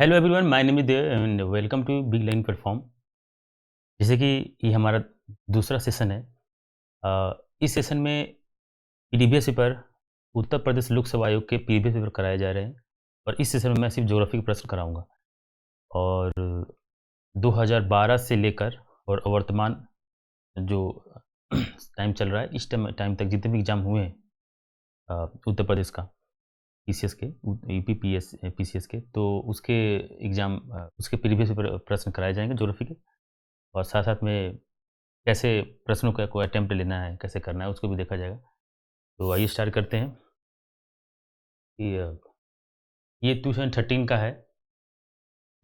Hello everyone, my name is Dev and welcome to big line platform. जैसे कि ये हमारा दूसरा सेशन है। इस सेशन में प्रीवियस पेपर उत्तर प्रदेश लोक सेवा आयोग के प्रीवियस पेपर कराए जा रहे हैं और इस सेशन में मैं सिर्फ ज्योग्राफी के प्रश्न कराऊंगा। और 2012 से लेकर और वर्तमान जो टाइम चल रहा है, इस टाइम तक जितने भी एग्ज़ाम हुए हैं उत्तर प्रदेश का पीसीएस के, यूपी पीसीएस के, तो उसके एग्ज़ाम उसके प्रीवियस पेपर प्रश्न कराए जाएंगे ज्योग्राफी के। और साथ साथ में कैसे प्रश्नों का कोई अटेम्प्ट लेना है, कैसे करना है, उसको भी देखा जाएगा। तो आइए स्टार्ट करते हैं कि ये 2013 का है।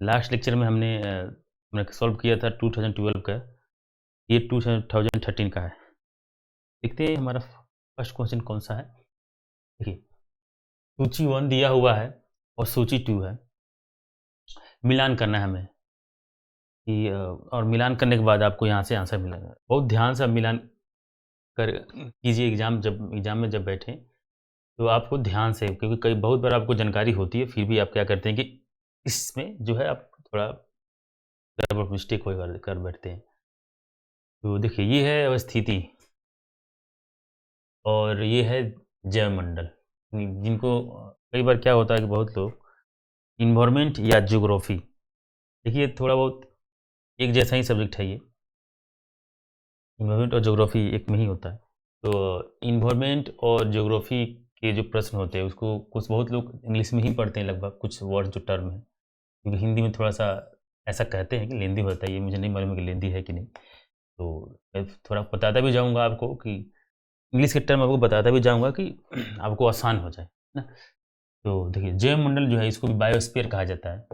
लास्ट लेक्चर में हमने सॉल्व किया था 2012 का। ये 2013 का है। देखते हैं हमारा फर्स्ट क्वेश्चन कौन सा है। देखिए, सूची 1 दिया हुआ है और सूची 2 है। मिलान करना है हमें कि और मिलान करने के बाद आपको यहाँ से आंसर मिलेगा। बहुत ध्यान से आप मिलान कर कीजिए। एग्ज़ाम में जब बैठें तो आपको ध्यान से, क्योंकि कई बहुत बार आपको जानकारी होती है, फिर भी आप क्या करते हैं कि इसमें जो है आप थोड़ा गड़बड़ मिस्टेक हो कर बैठते हैं। तो देखिए, ये है अवस्थिति और ये है जैवमंडल। जिनको कई बार क्या होता है कि बहुत लोग इन्वायरमेंट या ज्योग्राफी, देखिए थोड़ा बहुत एक जैसा ही सब्जेक्ट है ये। इन्वायरमेंट और ज्योग्राफी एक में ही होता है। तो इन्वायरमेंट और ज्योग्राफी के जो प्रश्न होते हैं उसको कुछ बहुत लोग इंग्लिश में ही पढ़ते हैं, लगभग कुछ वर्ड जो टर्म है, क्योंकि हिंदी में थोड़ा सा ऐसा कहते हैं कि लेंदी होता है। ये मुझे नहीं मालूम है कि लेंदी है कि नहीं। तो मैं थोड़ा बताता भी जाऊँगा आपको कि इंग्लिश के टर्म आपको बताता भी जाऊँगा कि आपको आसान हो जाए, है ना। तो देखिए, जैवमंडल जो है इसको भी बायोस्फीयर कहा जाता है।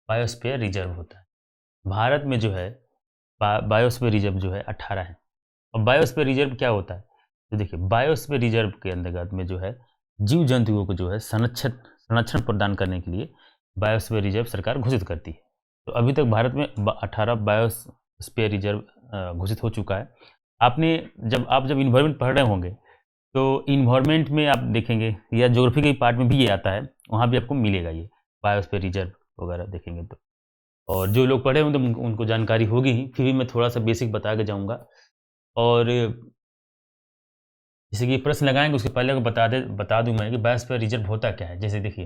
बायोस्फीयर रिजर्व होता है। भारत में जो है बायोस्फीयर रिजर्व जो है 18 है। और बायोस्फीयर रिजर्व क्या होता है? तो देखिए, बायोस्फीयर रिजर्व के अंतर्गत में जो है जीव जंतुओं को जो है संरक्षण प्रदान करने के लिए बायोस्फीयर रिजर्व सरकार घोषित करती है। तो अभी तक भारत में 18 बायोस्फीयर रिजर्व घोषित हो चुका है। आप जब इन्वायरमेंट पढ़ रहे होंगे तो इन्वायरमेंट में आप देखेंगे या ज्योग्राफी के पार्ट में भी ये आता है, वहाँ भी आपको मिलेगा ये बायोस्फीयर रिजर्व वगैरह देखेंगे तो। और जो लोग पढ़े होंगे तो उनको जानकारी होगी ही, फिर भी मैं थोड़ा सा बेसिक बता के जाऊँगा। और जैसे कि प्रश्न लगाएँगे उसके पहले आपको बता दूँ मैं कि बायोस्फीयर रिजर्व होता क्या है। जैसे देखिए,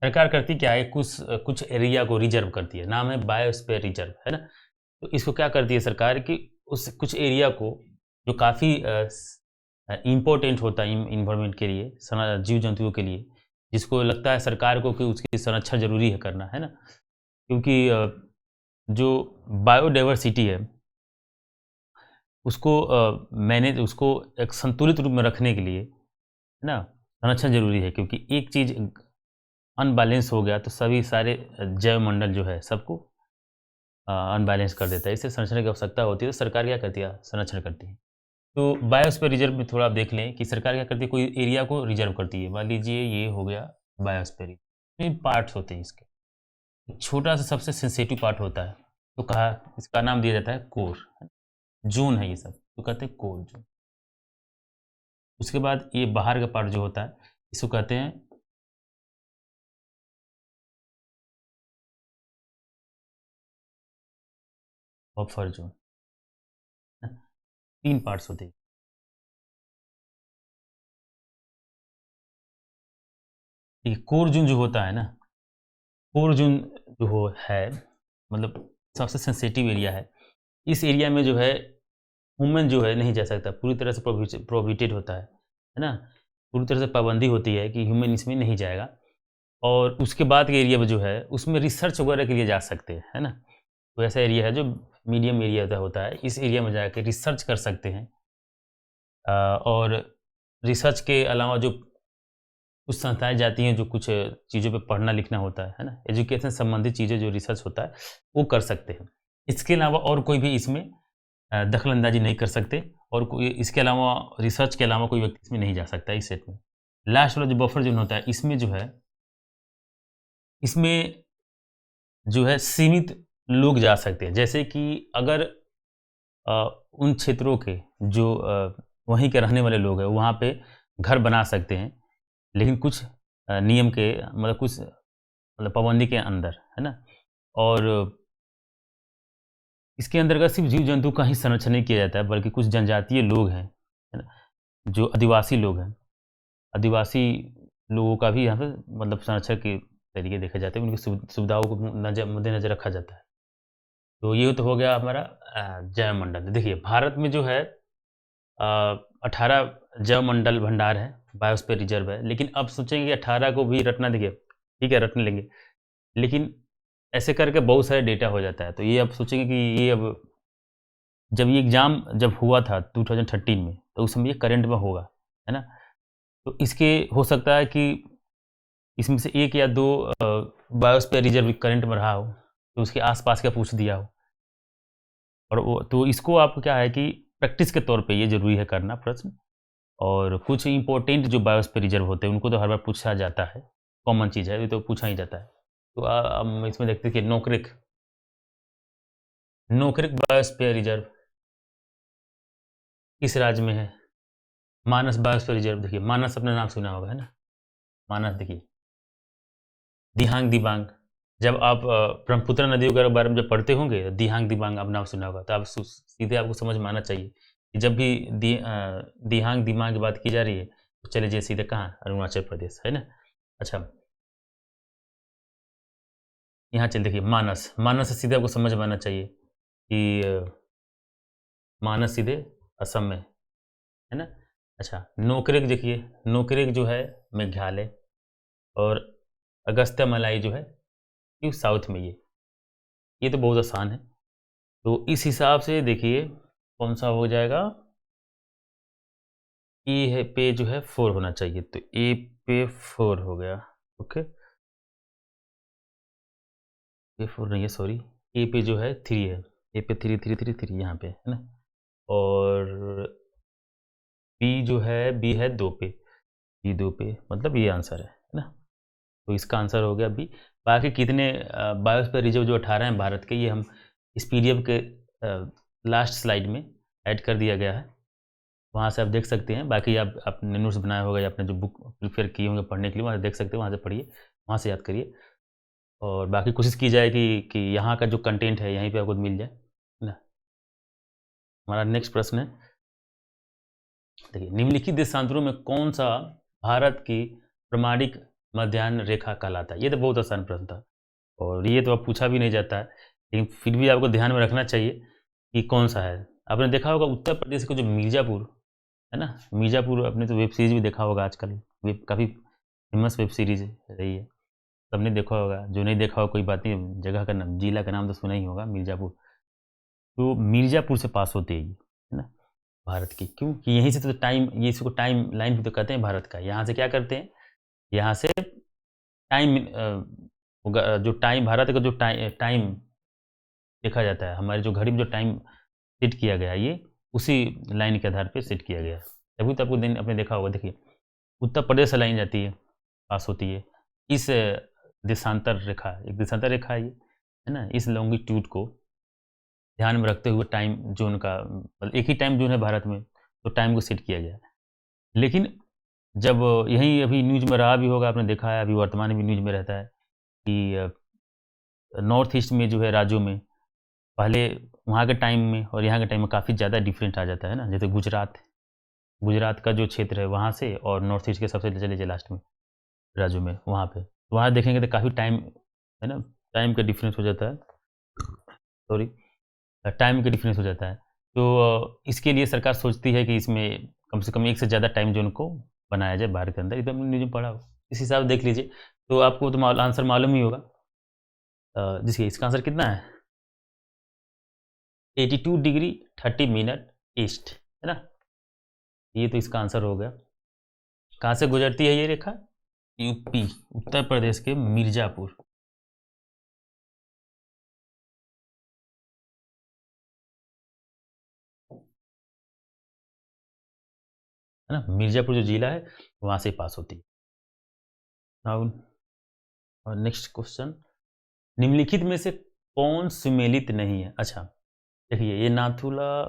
सरकार करती क्या है, कुछ एरिया को रिजर्व करती है, नाम है बायोस्फीयर रिजर्व, है ना। तो इसको क्या करती है सरकार कि उस कुछ एरिया को जो काफ़ी इम्पोर्टेंट होता है इन्वायरमेंट के लिए, जीव जंतुओं के लिए, जिसको लगता है सरकार को कि उसकी संरक्षण ज़रूरी है करना, है ना। क्योंकि जो बायोडाइवर्सिटी है उसको एक संतुलित रूप में रखने के लिए, है ना, संरक्षण ज़रूरी है। क्योंकि एक चीज़ अनबैलेंस हो गया तो सभी सारे जैव मंडल जो है सबको अनबैलेंस कर देता है। इससे संरक्षण की आवश्यकता होती है, तो सरकार क्या करती है, संरक्षण करती है। तो बायोस्फीयर रिजर्व में थोड़ा आप देख लें कि सरकार क्या करती है, कोई एरिया को रिजर्व करती है। मान लीजिए ये हो गया बायोस्फीयर, तीन पार्ट्स होते हैं इसके। छोटा सा सबसे सेंसिटिव पार्ट होता है, तो कहा इसका नाम दिया जाता है कोर, जोन है ये सब, तो कहते हैं कोर जोन। उसके बाद ये बाहर का पार्ट जो होता है इसको कहते हैं बफर जोन। 3 पार्ट्स होते हैं। ठीक है, कोर जोन जो होता है ना, कोर जोन जो है मतलब सबसे सेंसिटिव एरिया है। इस एरिया में जो है ह्यूमन जो है नहीं जा सकता, पूरी तरह से प्रोहिबिटेड होता है ना। पूरी तरह से पाबंदी होती है कि ह्यूमन इसमें नहीं जाएगा। और उसके बाद के एरिया में जो है उसमें रिसर्च वगैरह के लिए जा सकते हैं, है ना। तो ऐसा एरिया है जो मीडियम एरिया होता है, इस एरिया में जाकर रिसर्च कर सकते हैं। और रिसर्च के अलावा जो कुछ संस्थाएँ जाती हैं, जो कुछ चीज़ों पे पढ़ना लिखना होता है ना, एजुकेशन संबंधित चीज़ें जो रिसर्च होता है, वो कर सकते हैं। इसके अलावा और कोई भी इसमें दखल-अंदाज़ी नहीं कर सकते, और कोई इसके अलावा रिसर्च के अलावा कोई व्यक्ति इसमें नहीं जा सकता इस सेट में। लास्ट वाला जो बफर ज़ोन होता है, इसमें जो है, इसमें जो है सीमित लोग जा सकते हैं। जैसे कि अगर अ, उन क्षेत्रों के जो वहीं के रहने वाले लोग हैं, वहाँ पे घर बना सकते हैं। लेकिन कुछ नियम के मतलब कुछ मतलब पाबंदी के अंदर, है ना? और इसके अंतर्गत सिर्फ जीव जंतु का ही संरक्षण नहीं किया जाता है, बल्कि कुछ जनजातीय लोग हैं, है ना? जो आदिवासी लोग हैं, आदिवासी लोगों का भी यहाँ पे मतलब संरक्षण के तरीके देखे जाते हैं, उनकी सुविधाओं को मद्देनजर रखा जाता है। तो ये तो हो गया हमारा जैव मंडल। देखिए भारत में जो है 18 जैव मंडल भंडार है, बायोस्फीयर रिजर्व है, लेकिन अब सोचेंगे कि 18 को भी रटना, देखिए ठीक है रटने लेंगे, लेकिन ऐसे करके बहुत सारे डेटा हो जाता है। तो ये अब सोचेंगे कि ये अब जब ये एग्ज़ाम जब हुआ था 2013 में, तो उस समय ये करंट में होगा, है ना? तो इसके हो सकता है कि इसमें से 1 या 2 बायोस्फीयर रिजर्व करंट में रहा हो, तो उसके आस-पास का पूछ दिया हो। और वो तो इसको आप क्या है कि प्रैक्टिस के तौर पे ये ज़रूरी है करना प्रश्न। और कुछ इम्पोर्टेंट जो बायोस्फीयर रिजर्व होते हैं, उनको तो हर बार पूछा जाता है, कॉमन चीज़ है, ये तो पूछा ही जाता है। तो हम इसमें देखते हैं कि नोकरेक, नोकरेक बायोस्फीयर रिजर्व किस राज्य में है? मानस बायोस्फीयर रिजर्व, देखिए मानस आपने नाम सुना होगा, है ना? मानस देखिए, दिहांग दिबांग, जब आप ब्रह्मपुत्र नदियों के बारे में जब पढ़ते होंगे, दिहांग दिबांग आप नाम सुना होगा, तो आप सीधे आपको समझ में आना चाहिए कि जब भी दिहांग दिमाग की बात की जा रही है, तो चले जाइए सीधे कहाँ? अरुणाचल प्रदेश, है ना? अच्छा, यहाँ चलिए देखिए मानस, मानस से सीधे आपको समझ में आना चाहिए कि मानस सीधे असम में, है ना? अच्छा, नोकरेक देखिए, नोकरेक जो है मेघालय, और अगस्त्य मलाई जो है ये साउथ में, ये तो बहुत आसान है। तो इस हिसाब से देखिए कौन सा हो जाएगा, ए है पे जो है 4 होना चाहिए, तो ए पे 4 हो गया। ओके, ए 4 नहीं है, सॉरी, ए पे जो है 3 है, ए पे 3 3 3 3 यहाँ पे, है ना? और बी जो है, बी है 2 पे, बी 2 पे मतलब ये आंसर है ना? तो इसका आंसर हो गया बी। बाकी कितने बायोस्फीयर रिजर्व जो 18 हैं भारत के, ये हम इस पीडीएफ के लास्ट स्लाइड में ऐड कर दिया गया है, वहाँ से आप देख सकते हैं। बाकी आप अपने नोट्स बनाया होगा या आपने जो बुक प्रिपेयर किए होंगे पढ़ने के लिए, वहाँ से देख सकते हैं, वहाँ से पढ़िए, वहाँ से याद करिए। और बाकी कोशिश की जाए कि यहाँ का जो कंटेंट है यहीं पे आपको मिल जाए, है ना? हमारा नेक्स्ट प्रश्न है, देखिए निम्नलिखित देशांतरों में कौन सा भारत की प्रमाणिक मध्याह्न रेखा कहलाता है? ये तो बहुत आसान प्रश्न था, और ये तो अब पूछा भी नहीं जाता है, लेकिन फिर भी आपको ध्यान में रखना चाहिए कि कौन सा है। आपने देखा होगा उत्तर प्रदेश का जो मिर्ज़ापुर है ना, मिर्ज़ापुर, आपने तो वेब सीरीज भी देखा होगा आजकल, वेब काफ़ी फेमस वेब सीरीज रही है, सबने देखा होगा। जो नहीं देखा हो कोई बात नहीं, जगह का नाम, जिला का नाम तो सुना ही होगा, मिर्ज़ापुर। तो मिर्ज़ापुर से पास होती है ये, है ना, भारत की। क्यों कि यहीं से तो टाइम, ये इसको टाइम लाइन भी तो कहते हैं भारत का। यहाँ से क्या करते हैं, यहाँ से टाइम जो टाइम भारत का जो टाइम देखा जाता है, हमारे जो घड़ी में जो टाइम सेट किया गया है, ये उसी लाइन के आधार पे सेट किया गया है। तभी तो आपको दिन आपने देखा होगा, देखिए उत्तर प्रदेश से लाइन जाती है, पास होती है। इस देशांतर रेखा, एक देशांतर रेखा है ये, है ना? इस लॉन्गिट्यूड को ध्यान में रखते हुए टाइम ज़ोन का मतलब एक ही टाइम ज़ोन है भारत में, तो टाइम को सेट किया गया है। लेकिन जब यहीं अभी न्यूज़ में रहा भी होगा, आपने देखा है, अभी वर्तमान में भी न्यूज़ में रहता है कि नॉर्थ ईस्ट में जो है राज्यों में, पहले वहाँ के टाइम में और यहाँ के टाइम में काफ़ी ज़्यादा डिफरेंट आ जाता है ना। जैसे गुजरात, गुजरात का जो क्षेत्र है वहाँ से, और नॉर्थ ईस्ट के सबसे चले जाइए लास्ट में राज्यों में, वहाँ पे, तो वहाँ देखेंगे तो काफ़ी टाइम, है ना, टाइम का डिफरेंस हो जाता है, सॉरी, टाइम का डिफरेंस हो जाता है। तो इसके लिए सरकार सोचती है कि इसमें कम से कम एक से ज़्यादा टाइम ज़ोन को बनाया जाए भारत के अंदर। ये तो हमने न्यूज़ में पढ़ा हो, इस हिसाब से देख लीजिए, तो आपको तो आंसर मालूम ही होगा। देखिए इसका आंसर कितना है, 82 डिग्री 30 मिनट ईस्ट, है ना? ये तो इसका आंसर हो गया। कहाँ से गुजरती है ये रेखा? यूपी, उत्तर प्रदेश के मिर्ज़ापुर, है ना? मिर्ज़ापुर जो जिला है वहाँ से पास होती है। नाउ नेक्स्ट क्वेश्चन, निम्नलिखित में से कौन सुमेलित नहीं है? अच्छा, देखिए ये नाथुला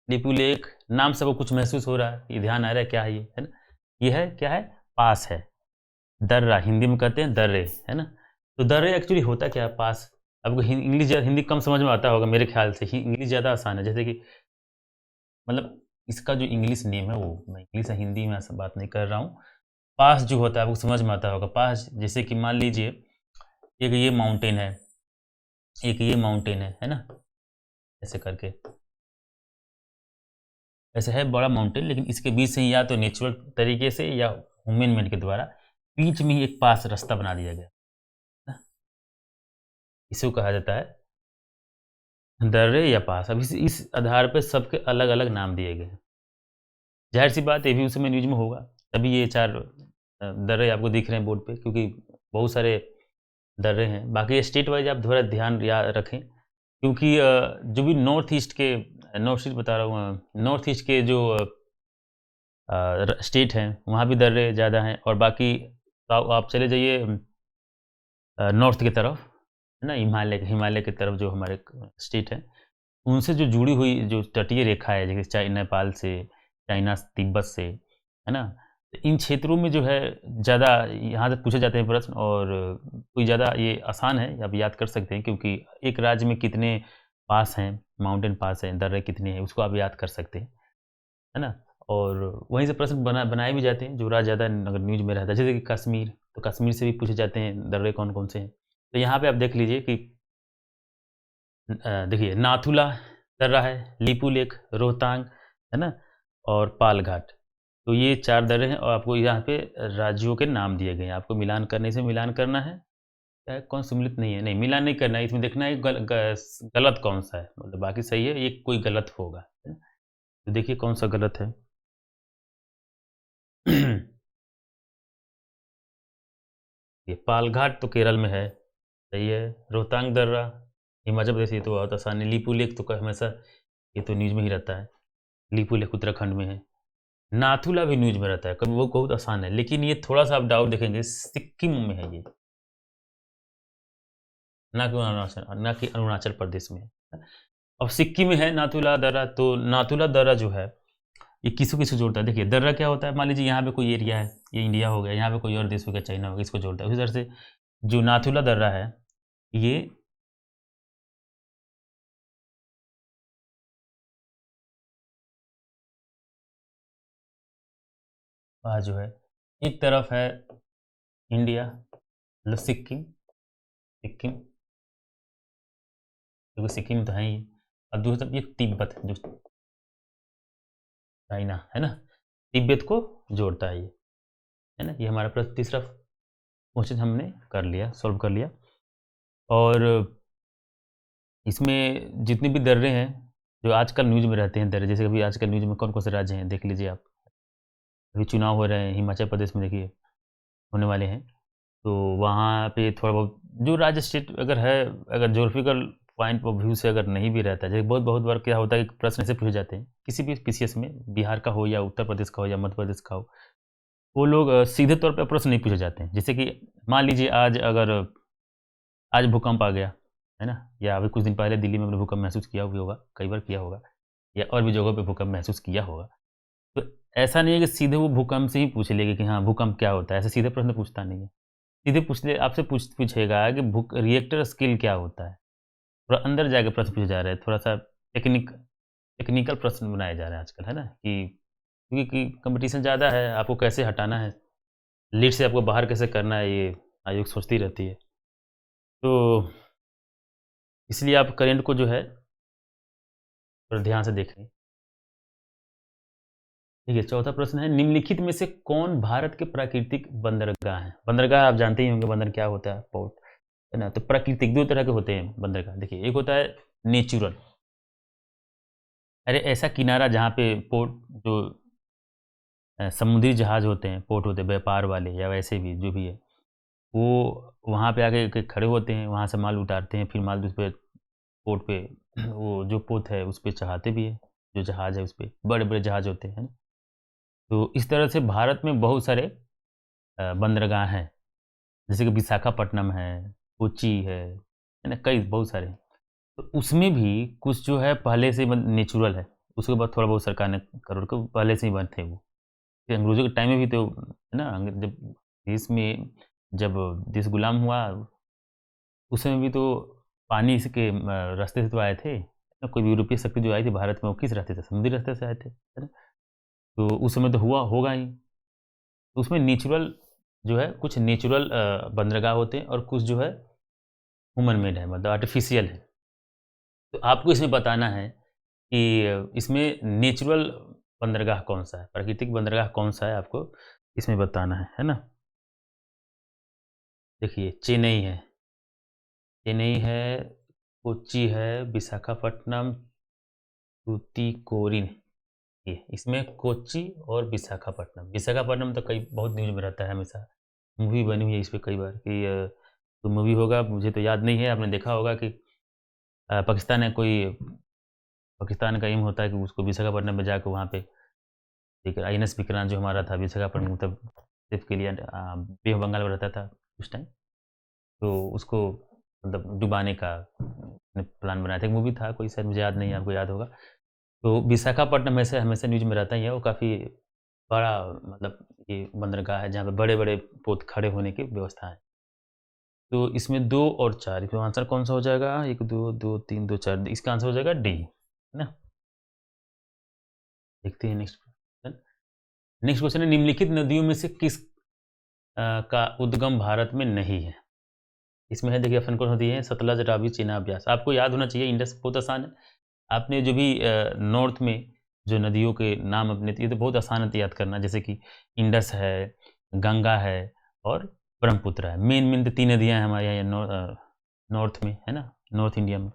लिपुलेख नाम से वो कुछ महसूस हो रहा है, ये ध्यान आ रहा है क्या है ये, है ना? ये है क्या है? पास है। दर्रा हिंदी में कहते हैं दर्रे, है ना। तो दर्रे एक्चुअली होता क्या है, पास। आपको इंग्लिश हिंदी कम समझ में आता होगा मेरे ख्याल से, इंग्लिश ज़्यादा आसान है। जैसे कि मतलब इसका जो इंग्लिश नेम है, वो मैं इंग्लिश या हिंदी में ऐसा बात नहीं कर रहा हूँ। पास जो होता है आपको समझ में आता होगा। पास जैसे कि मान लीजिए एक ये माउंटेन है, एक ये माउंटेन है ना, ऐसे करके ऐसे है बड़ा माउंटेन, लेकिन इसके बीच से या तो नेचुरल तरीके से या ह्यूमन मेड के द्वारा बीच में ही एक पास रास्ता बना दिया गया ना, इसे कहा जाता है दर्रे या पास। अब इस आधार पे सबके अलग अलग नाम दिए गए हैं। जाहिर सी बात ये भी उस समय न्यूज में होगा, तभी ये 4 दर्रे आपको दिख रहे हैं बोर्ड पे, क्योंकि बहुत सारे दर्रे हैं। बाकी स्टेट वाइज आप थोड़ा ध्यान याद रखें, क्योंकि जो भी नॉर्थ ईस्ट बता रहा हूँ, नॉर्थ ईस्ट के जो स्टेट हैं वहाँ भी दर्रे ज़्यादा हैं। और बाकी तो आप चले जाइए नॉर्थ की तरफ, है ना, हिमालय की तरफ जो हमारे स्टेट हैं, उनसे जो जुड़ी हुई जो तटीय रेखा है, जैसे नेपाल से, चाइना तिब्बत से, है ना, तो इन क्षेत्रों में जो है ज़्यादा यहाँ से पूछे जाते हैं प्रश्न। और कोई ज़्यादा ये आसान है, आप याद कर सकते हैं, क्योंकि एक राज्य में कितने पास हैं, माउंटेन पास हैं, दर्रे कितने हैं, उसको आप याद कर सकते हैं, है ना। और वहीं से प्रश्न बनाए भी जाते हैं जो राज्य ज़्यादा अगर न्यूज में रहता है, जैसे कि कश्मीर, तो कश्मीर से भी पूछे जाते हैं दर्रे कौन कौन से हैं। तो यहाँ पे आप देख लीजिए कि देखिए नाथुला दर्रा है, लीपू लेक, रोहतांग, है ना, और पाल घाट। तो ये 4 दर्रे हैं और आपको यहाँ पे राज्यों के नाम दिए गए हैं। आपको मिलान करने से मिलान करना है, कौन सम्मिलित नहीं है, नहीं मिलान नहीं करना है, इसमें देखना है गलत कौन सा है, मतलब बाकी सही है, ये कोई गलत होगा, है ना? तो देखिए कौन सा गलत है। ये पालघाट तो केरल में है, सही है। रोहतांग दर्रा हिमाचल प्रदेश, ये तो बहुत आसान है। लीपू लेक तो हमेशा ये तो न्यूज में ही रहता है, लीपू लेक उत्तराखंड में है। नाथुला भी न्यूज में रहता है, कभी वो बहुत आसान है, लेकिन ये थोड़ा सा आप डाउट देखेंगे, सिक्किम में है ये, ना कि अरुणाचल प्रदेश में है। अब सिक्किम में है नाथुला दर्रा, तो नाथुला दर्रा जो है ये किसको किसको जोड़ता है। देखिए दर्रा क्या होता है, मान लीजिए यहाँ पे कोई एरिया है, ये इंडिया हो गया, यहाँ पे कोई और देश हो गया, चाइना हो गया, इसको जोड़ता है। उसी तरह से जो नाथुला दर्रा है ये जो है, एक तरफ है इंडिया, मतलब सिक्किम, सिक्किम क्योंकि सिक्किम तो है ही, और दूसरी तरफ ये तिब्बत जो चाइना है ना, तिब्बत को जोड़ता है ये, है ना। ये हमारा तीसरा क्वेश्चन हमने कर लिया, सॉल्व कर लिया। और इसमें जितने भी दर्रे हैं जो आजकल न्यूज में रहते हैं दर्रे, जैसे अभी आजकल न्यूज में कौन कौन से राज्य हैं देख लीजिए आप। अभी चुनाव हो रहे हैं हिमाचल प्रदेश में, देखिए होने वाले हैं, तो वहाँ पे थोड़ा बहुत जो राज्य स्टेट अगर है, अगर जोग्राफिकल पॉइंट ऑफ व्यू से अगर नहीं भी रहता है, जैसे बहुत बहुत बार क्या होता है कि प्रश्न ऐसे पूछे जाते हैं किसी भी पीसीएस में, बिहार का हो या उत्तर प्रदेश का हो या मध्य प्रदेश का हो, वो लोग सीधे तौर पे प्रश्न नहीं पूछे जाते हैं। जैसे कि मान लीजिए आज भूकंप आ गया, है ना, या अभी कुछ दिन पहले दिल्ली में भूकंप महसूस किया भी होगा, कई बार किया होगा, या और भी जगहों पे भूकंप महसूस किया होगा। तो ऐसा नहीं है कि सीधे वो भूकंप से ही पूछ लेगा कि हाँ भूकंप क्या होता है, ऐसे सीधे प्रश्न पूछता नहीं है। सीधे आपसे पूछेगा कि रिएक्टर स्किल क्या होता है, थोड़ा अंदर जाके प्रश्न पूछे जा रहे हैं, थोड़ा सा टेक्निकल प्रश्न बनाए जा रहे हैं आजकल, है ना, कि क्योंकि कंपटीशन ज़्यादा है, आपको कैसे हटाना है, लीड से आपको बाहर कैसे करना है, ये आयोग सोचती रहती है। तो इसलिए आप करंट को जो है थोड़ा ध्यान से देखें। ठीक है, चौथा प्रश्न है, निम्नलिखित में से कौन भारत के प्राकृतिक बंदरगाह हैं। बंदरगाह आप जानते ही होंगे, बंदर क्या होता है, पोर्ट, है ना। तो प्राकृतिक 2 तरह के होते हैं बंदरगाह, देखिए एक होता है नेचुरल, अरे ऐसा किनारा जहाँ पे पोर्ट जो समुद्री जहाज होते हैं, पोर्ट होते हैं व्यापार वाले या वैसे भी जो भी है, वो वहाँ पे आके के खड़े होते हैं, वहाँ से माल उतारते हैं, फिर माल उस पे पोर्ट पे वो जो पोत है उस पे चढ़ाते भी हैं, जो जहाज है उस पे बड़े बड़े जहाज होते हैं। तो इस तरह से भारत में बहुत सारे बंदरगाह हैं, जैसे कि विशाखापट्टनम है, कोच्चि है ना, कई बहुत सारे। तो उसमें भी कुछ जो है पहले से नेचुरल है, उसके बाद थोड़ा बहुत सरकार ने करोड़ को पहले से ही बने थे वो, फिर अंग्रेजों के टाइम में भी तो, है ना, जब देश में जब देश गुलाम हुआ, उस समय भी तो पानी के रास्ते से तो आए थे। कोई भी यूरोपीय शक्ति जो आई थी भारत में, वो किस रास्ते से, समुद्री रास्ते से आए थे, है ना? तो उस समय तो हुआ होगा ही। तो उसमें नेचुरल जो है, कुछ नेचुरल बंदरगाह होते हैं और कुछ जो है ह्यूमन मेड है, मतलब आर्टिफिशियल है। तो आपको इसमें बताना है कि इसमें नेचुरल बंदरगाह कौन-सा है, प्राकृतिक बंदरगाह कौन-सा है, आपको इसमें बताना है ना? देखिए, चेन्नई है, कोच्चि है, विशाखापट्टनम, तूतीकोरिन, ये इसमें कोच्चि और विशाखापट्टनम। विशाखापट्टनम तो कई बहुत न्यूज़ में रहता है हमेशा, मूवी बनी हुई है इस पे कई बार कि कोई मूवी होगा, मुझे तो याद नहीं है। आपने देखा होगा कि पाकिस्तान का एम होता है कि उसको विशाखापट्टनम में जाके वहाँ पे एक आईएनएस विक्रांत जो हमारा था विशाखापट्टनम, मतलब सिर्फ के लिए बे ऑफ बंगाल में रहता था उस टाइम, तो उसको मतलब डुबाने का प्लान बनाया था। एक मूवी था कोई, शायद मुझे याद नहीं है, आपको याद होगा। तो विशाखापट्टनम ऐसे हमेशा न्यूज़ में रहता ही है, वो काफ़ी बड़ा मतलब ये बंदरगाह है जहाँ पे बड़े-बड़े पोत खड़े होने की व्यवस्था है। तो इसमें 2 और 4, इसमें आंसर कौन-सा हो जाएगा? 1, 2, 2, 3, 2, 4, इसका आंसर हो जाएगा डी, है ना? देखते हैं नेक्स्ट क्वेश्चन। नेक्स्ट क्वेश्चन है, निम्नलिखित नदियों में से किस का उद्गम भारत में नहीं है? इसमें है, देखिए ऑप्शन कौन सा दिए हैं, सतलज, रावी, चेनाब, ब्यास। आपको याद होना चाहिए, इंडस बहुत आसान है। आपने जो भी नॉर्थ में जो नदियों के नाम अपने, ये तो बहुत आसान है याद करना, जैसे कि इंडस है, गंगा है और ब्रह्मपुत्र है। मेन तो 3 नदियाँ हैं हमारे यहाँ नॉर्थ में, है ना? नॉर्थ इंडिया में।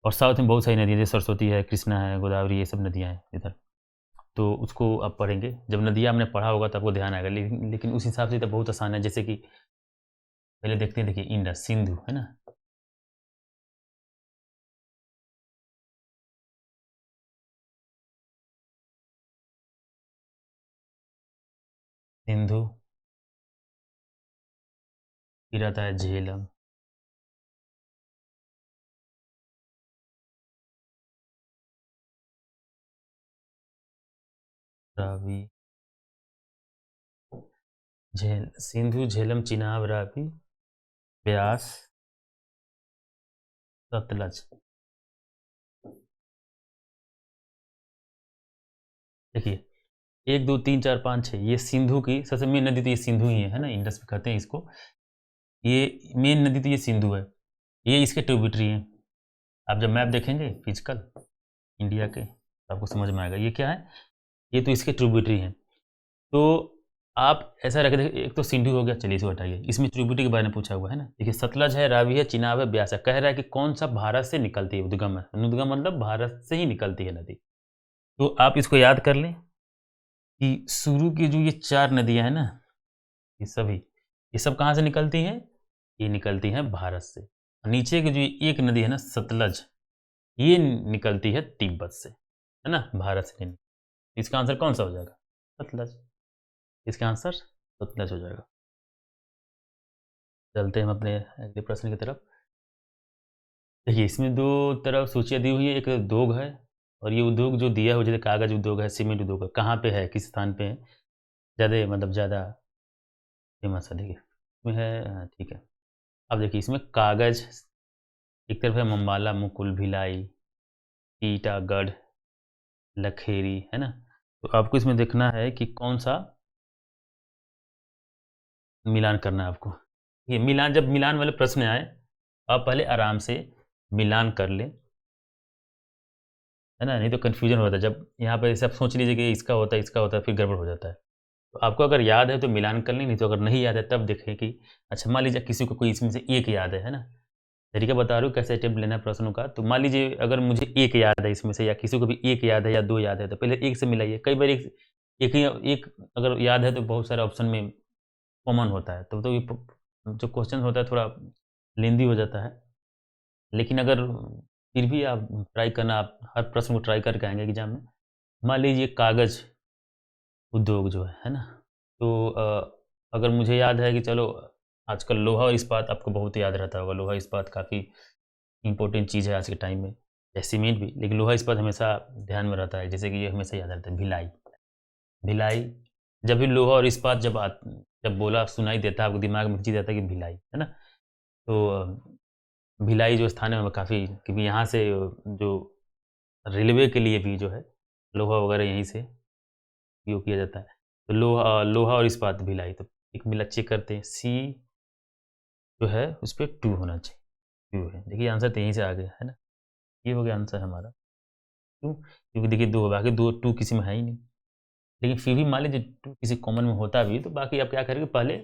और साउथ में बहुत सारी नदियाँ, जैसे सरस्वती है, कृष्णा है, गोदावरी, ये सब नदियाँ हैं इधर। तो उसको आप पढ़ेंगे, जब नदियाँ आपने पढ़ा होगा तो आपको ध्यान आएगा, लेकिन उस हिसाब से तो बहुत आसान है। जैसे कि पहले देखते हैं, देखिए इंडस, सिंधु, है ना? सिंधु, फिर आता है झेलम, रावी, सिंधु, झेलम, चिनाब, रावी, ब्यास, सतलज। देखिए 1, 2, 3, 4, 5, 6, ये सिंधु की सबसे मेन नदी तो ये सिंधु ही है ना? इंडस भी कहते हैं इसको। ये मेन नदी तो ये सिंधु है, ये इसके ट्रिब्यूटरी हैं। आप जब मैप देखेंगे फिजिकल इंडिया के, तो आपको समझ में आएगा ये क्या है। ये तो इसके ट्रिब्यूटरी हैं। तो आप ऐसा रख दें, एक तो सिंधु हो गया, चलिए इसको हटाइए। इसमें ट्रिब्यूटरी के बारे में पूछा हुआ है ना। देखिए सतलज है, रावी है, चिनाब है, ब्यास है। कह रहा है कि कौन सा भारत से निकलती है, उद्गम है। उद्गम मतलब भारत से ही निकलती है नदी। तो आप इसको याद कर लें कि शुरू की जो ये 4 नदियाँ हैं ना, ये सभी, ये सब कहाँ से निकलती हैं? ये निकलती हैं भारत से। नीचे की जो एक नदी है ना, सतलज, ये निकलती है तिब्बत से, है ना? भारत से नहीं। इसका आंसर कौन सा हो जाएगा? सतलज। इसका आंसर सतलज हो जाएगा। चलते हैं हम अपने अगले प्रश्न की तरफ। देखिए इसमें 2 तरफ सूचियाँ दी हुई है, एक उद्योग है और ये उद्योग जो दिया हुआ, जैसे कागज़ उद्योग है, सीमेंट उद्योग है, कहाँ पे है, किस स्थान पे है? ज़्यादा मतलब ज़्यादा फेमस है, देखिए इसमें है, ठीक है। अब देखिए इसमें कागज़, एक तरफ है अम्बाला, मुकुल, भिलाई, टीटागढ़, लखेरी, है ना? तो आपको इसमें देखना है कि कौन-सा मिलान करना है आपको। ये मिलान, जब मिलान वाले प्रश्न आए, आप पहले आराम से मिलान कर लें, है ना? नहीं तो कन्फ्यूज़न हो जाता है। जब यहाँ पे ऐसे आप सोच लीजिए कि इसका होता है, फिर गड़बड़ हो जाता है। तो आपको अगर याद है तो मिलान कर लें, नहीं तो अगर नहीं याद है तब देखें कि अच्छा, मान लीजिए किसी को कोई इसमें से एक याद है ना? तरीका बता रहा हूँ कैसे अटेम्प्ट लेना है प्रश्नों का। तो मान लीजिए अगर मुझे एक याद है इसमें से, या किसी को भी एक याद है या 2 याद है, तो पहले एक से मिलाइए। कई बार एक ही एक अगर याद है तो बहुत सारे ऑप्शन में कॉमन होता है। तो ये जो क्वेश्चन होता है थोड़ा लेंदी हो जाता है। लेकिन अगर फिर भी आप ट्राई करना, आप हर प्रश्न को ट्राई करके आएँगे एग्ज़ाम में। मान लीजिए कागज़ उद्योग जो है ना? तो अगर मुझे याद है कि चलो आजकल लोहा और इस्पात आपको बहुत याद रहता होगा, लोहा इस्पात काफ़ी इम्पोर्टेंट चीज़ है आज के टाइम में, या सीमेंट भी, लेकिन लोहा इस्पात हमेशा ध्यान में रहता है, जैसे कि ये हमेशा याद रहता है, भिलाई। भिलाई, जब भी लोहा और इस्पात जब बोला सुनाई देता है, आपको दिमाग में खींच जाता है कि भिलाई, है ना? तो भिलाई जो स्थान है वो काफ़ी, क्योंकि यहाँ से जो रेलवे के लिए भी जो है लोहा वगैरह यहीं से उपयोग किया जाता है। तो लोहा लोहा और इस्पात भिलाई, तो एक मिनट चेक करते हैं। सी जो है उस पे 2 होना चाहिए, 2 है। देखिए आंसर तो यहीं से आ गया, है ना? ये हो गया आंसर हमारा। क्यों? क्योंकि देखिए 2 बाकी 2 किसी में है ही नहीं। लेकिन फिर भी मान लीजिए 2 किसी कॉमन में होता भी तो बाकी आप क्या करेंगे, पहले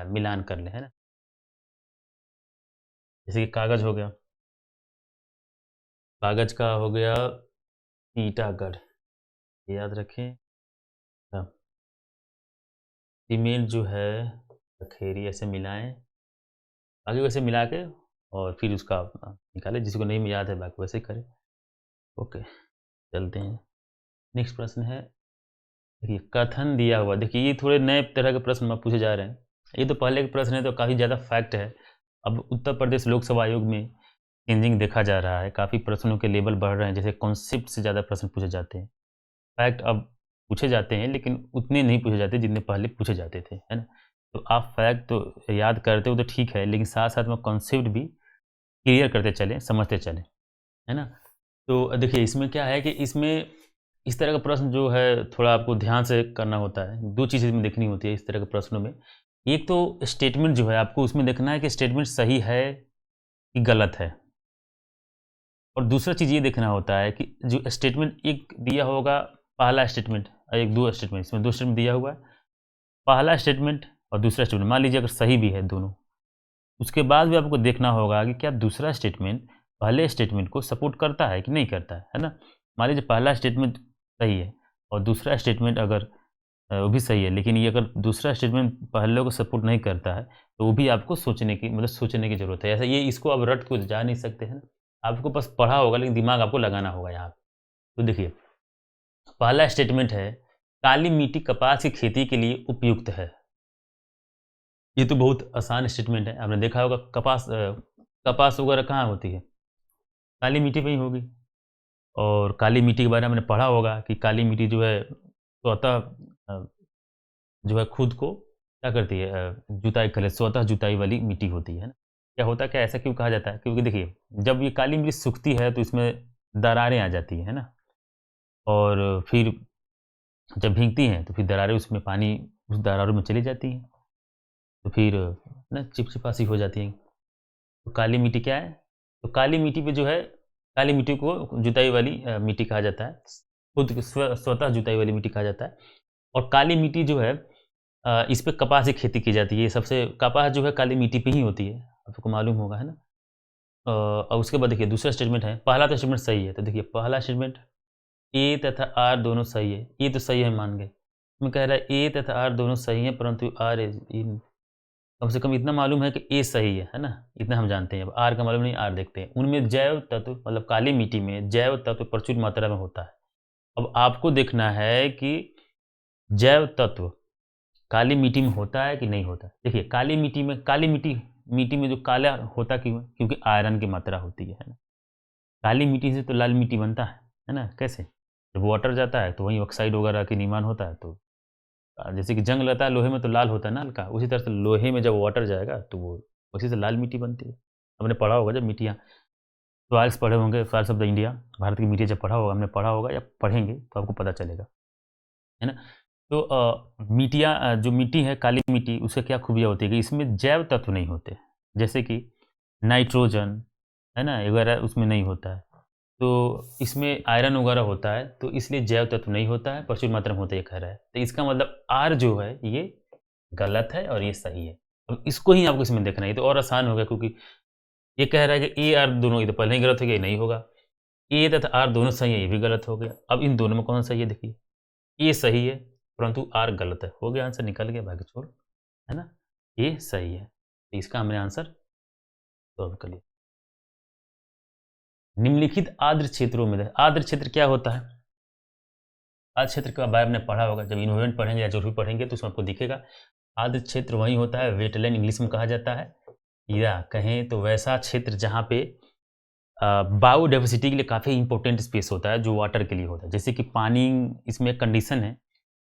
मिलान कर लें, है ना? जैसे कि कागज़ हो गया, कागज़ का हो गया ईटागढ़, ये याद रखें। हाँ, सीमेंट जो है खैरी, ऐसे मिलाएँ, बाकी वैसे मिला के और फिर उसका निकालें, जिसको नहीं याद है बाकी वैसे ही करें। ओके, चलते हैं। नेक्स्ट प्रश्न है, देखिए कथन दिया हुआ, देखिए ये थोड़े नए तरह के प्रश्न पूछे जा रहे हैं। ये तो पहले के प्रश्न है तो काफ़ी ज़्यादा फैक्ट है। अब उत्तर प्रदेश लोकसभा आयोग में चेंजिंग देखा जा रहा है, काफ़ी प्रश्नों के लेवल बढ़ रहे हैं, जैसे कॉन्सेप्ट से ज़्यादा प्रश्न पूछे जाते हैं। फैक्ट अब पूछे जाते हैं लेकिन उतने नहीं पूछे जाते जितने पहले पूछे जाते थे, है ना? तो आप फैक्ट तो याद करते हो तो ठीक है, लेकिन साथ-साथ में कॉन्सेप्ट भी क्लियर करते चलें, समझते चलें, है ना? तो देखिए इसमें क्या है कि इसमें इस तरह का प्रश्न जो है थोड़ा आपको ध्यान से करना होता है। 2 चीज़ें इसमें देखनी होती है इस तरह के प्रश्नों में। एक तो स्टेटमेंट जो है आपको उसमें देखना है कि स्टेटमेंट सही है कि गलत है। और दूसरा चीज़ ये देखना होता है कि जो स्टेटमेंट एक दिया होगा, पहला स्टेटमेंट और एक 2 स्टेटमेंट, इसमें 2 स्टेटमेंट दिया हुआ है। पहला स्टेटमेंट और दूसरा स्टेटमेंट मान लीजिए अगर सही भी है दोनों, उसके बाद भी आपको देखना होगा कि क्या दूसरा स्टेटमेंट पहले स्टेटमेंट को सपोर्ट करता है कि नहीं करता है ना? मान लीजिए पहला स्टेटमेंट सही है और दूसरा स्टेटमेंट अगर वो भी सही है, लेकिन ये अगर दूसरा स्टेटमेंट पहले को सपोर्ट नहीं करता है, तो वो भी आपको सोचने की ज़रूरत है। ऐसा ये इसको आप रट के जा नहीं सकते हैं ना, आपको बस पढ़ा होगा लेकिन दिमाग आपको लगाना होगा यहाँ पे। तो देखिए, पहला स्टेटमेंट है, काली मिट्टी कपास की खेती के लिए उपयुक्त है। ये तो बहुत आसान स्टेटमेंट है, आपने देखा होगा कपास वगैरह कहाँ होती है? काली मिट्टी पे ही होगी। और काली मिट्टी के बारे में आपने पढ़ा होगा कि काली मिट्टी जो है स्वतः जो है खुद को क्या करती है, जुताई कर ले, स्वतः जुताई वाली मिट्टी होती है ना? क्या होता है, क्या ऐसा क्यों कहा जाता है? क्योंकि देखिए, जब ये काली मिट्टी सूखती है तो इसमें दरारें आ जाती हैं, है ना? और फिर जब भीगती हैं तो फिर दरारें उसमें पानी उस दरारों में चली जाती हैं, तो फिर ना चिपचिपासी हो जाती हैं। तो काली मिट्टी क्या है? तो काली मिट्टी पे जो है, काली मिट्टी को जुताई वाली मिट्टी कहा जाता है। खुद स्वतः जुताई वाली मिट्टी कहा जाता है। और काली मिट्टी जो है इस पे कपास की खेती की जाती है। ये सबसे कपास जो है काली मिट्टी पे ही होती है, आपको मालूम होगा, है ना? और उसके बाद देखिए दूसरा स्टेटमेंट है, पहला तो स्टेटमेंट सही है, तो देखिए पहला स्टेटमेंट ए तथा आर दोनों सही है। ये तो सही है, मान गए। मैं कह रहा है ए तथा आर दोनों सही हैं, परंतु आर इज़ इन, कम से कम इतना मालूम है कि ए सही है ना? इतना हम जानते हैं। अब आर का मालूम नहीं, आर देखते हैं। उनमें जैव तत्व मतलब काली मिट्टी में जैव तत्व प्रचुर मात्रा में होता है। अब आपको देखना है कि जैव तत्व काली मिट्टी में होता है कि नहीं होता है। देखिए काली मिट्टी में जो काला होता क्यों है? क्योंकि आयरन की मात्रा होती है ना? काली मिट्टी से तो लाल मिट्टी बनता है ना? कैसे? जब वाटर जाता है तो वहीं ऑक्साइड वगैरह के निर्माण होता है, तो जैसे कि जंग लगता है लोहे में तो लाल होता है ना हल्का, उसी तरह से लोहे में जब वाटर जाएगा तो वो उसी से लाल मिट्टी बनती है। हमने पढ़ा होगा जब मिट्टियाँ, सॉइल्स पढ़े होंगे, soils of the India, Bharat की मिट्टी जब पढ़ा होगा, हमने पढ़ा होगा या पढ़ेंगे तो आपको पता चलेगा, है ना? तो जो मिट्टी है काली मिट्टी, उससे क्या खूबियाँ होती है कि इसमें जैव तत्व नहीं होते, जैसे कि नाइट्रोजन, है ना, वगैरह उसमें नहीं होता है। तो इसमें आयरन वगैरह होता है, तो इसलिए जैव तत्व नहीं होता है, प्रचुर मात्रा में होता है, ये कह रहा है। तो इसका मतलब आर जो है ये गलत है और ये सही है। अब इसको ही आपको इसमें देखना है, ये तो और आसान हो गया, क्योंकि ये कह रहा है कि ए आर दोनों, ये तो पहले ही गलत हो गया, ये नहीं होगा। ए तथा आर दोनों सही है, ये भी गलत हो गया। अब इन दोनों में कौन सा सही है देखिए, ए सही है परंतु आर गलत है, हो गया आंसर, निकल गया, बाकी छोड़, है ना? ये सही है, तो इसका हमने आंसर सॉल्व कर लिया। निम्नलिखित आर्द्र क्षेत्रों में, आर्द्र क्षेत्र क्या होता है? आर्द्र क्षेत्र के बारे में पढ़ा होगा, जब इन्वायरमेंट पढ़ेंगे या जो भी पढ़ेंगे तो उसमें आपको दिखेगा। आर्द्र क्षेत्र वही होता है, वेटलैंड इंग्लिश में कहा जाता है, या कहें तो वैसा क्षेत्र जहाँ पे बायोडाइवर्सिटी के लिए काफ़ी इंपॉर्टेंट स्पेस होता है, जो वाटर के लिए होता है। जैसे कि पानी, इसमें एक कंडीशन है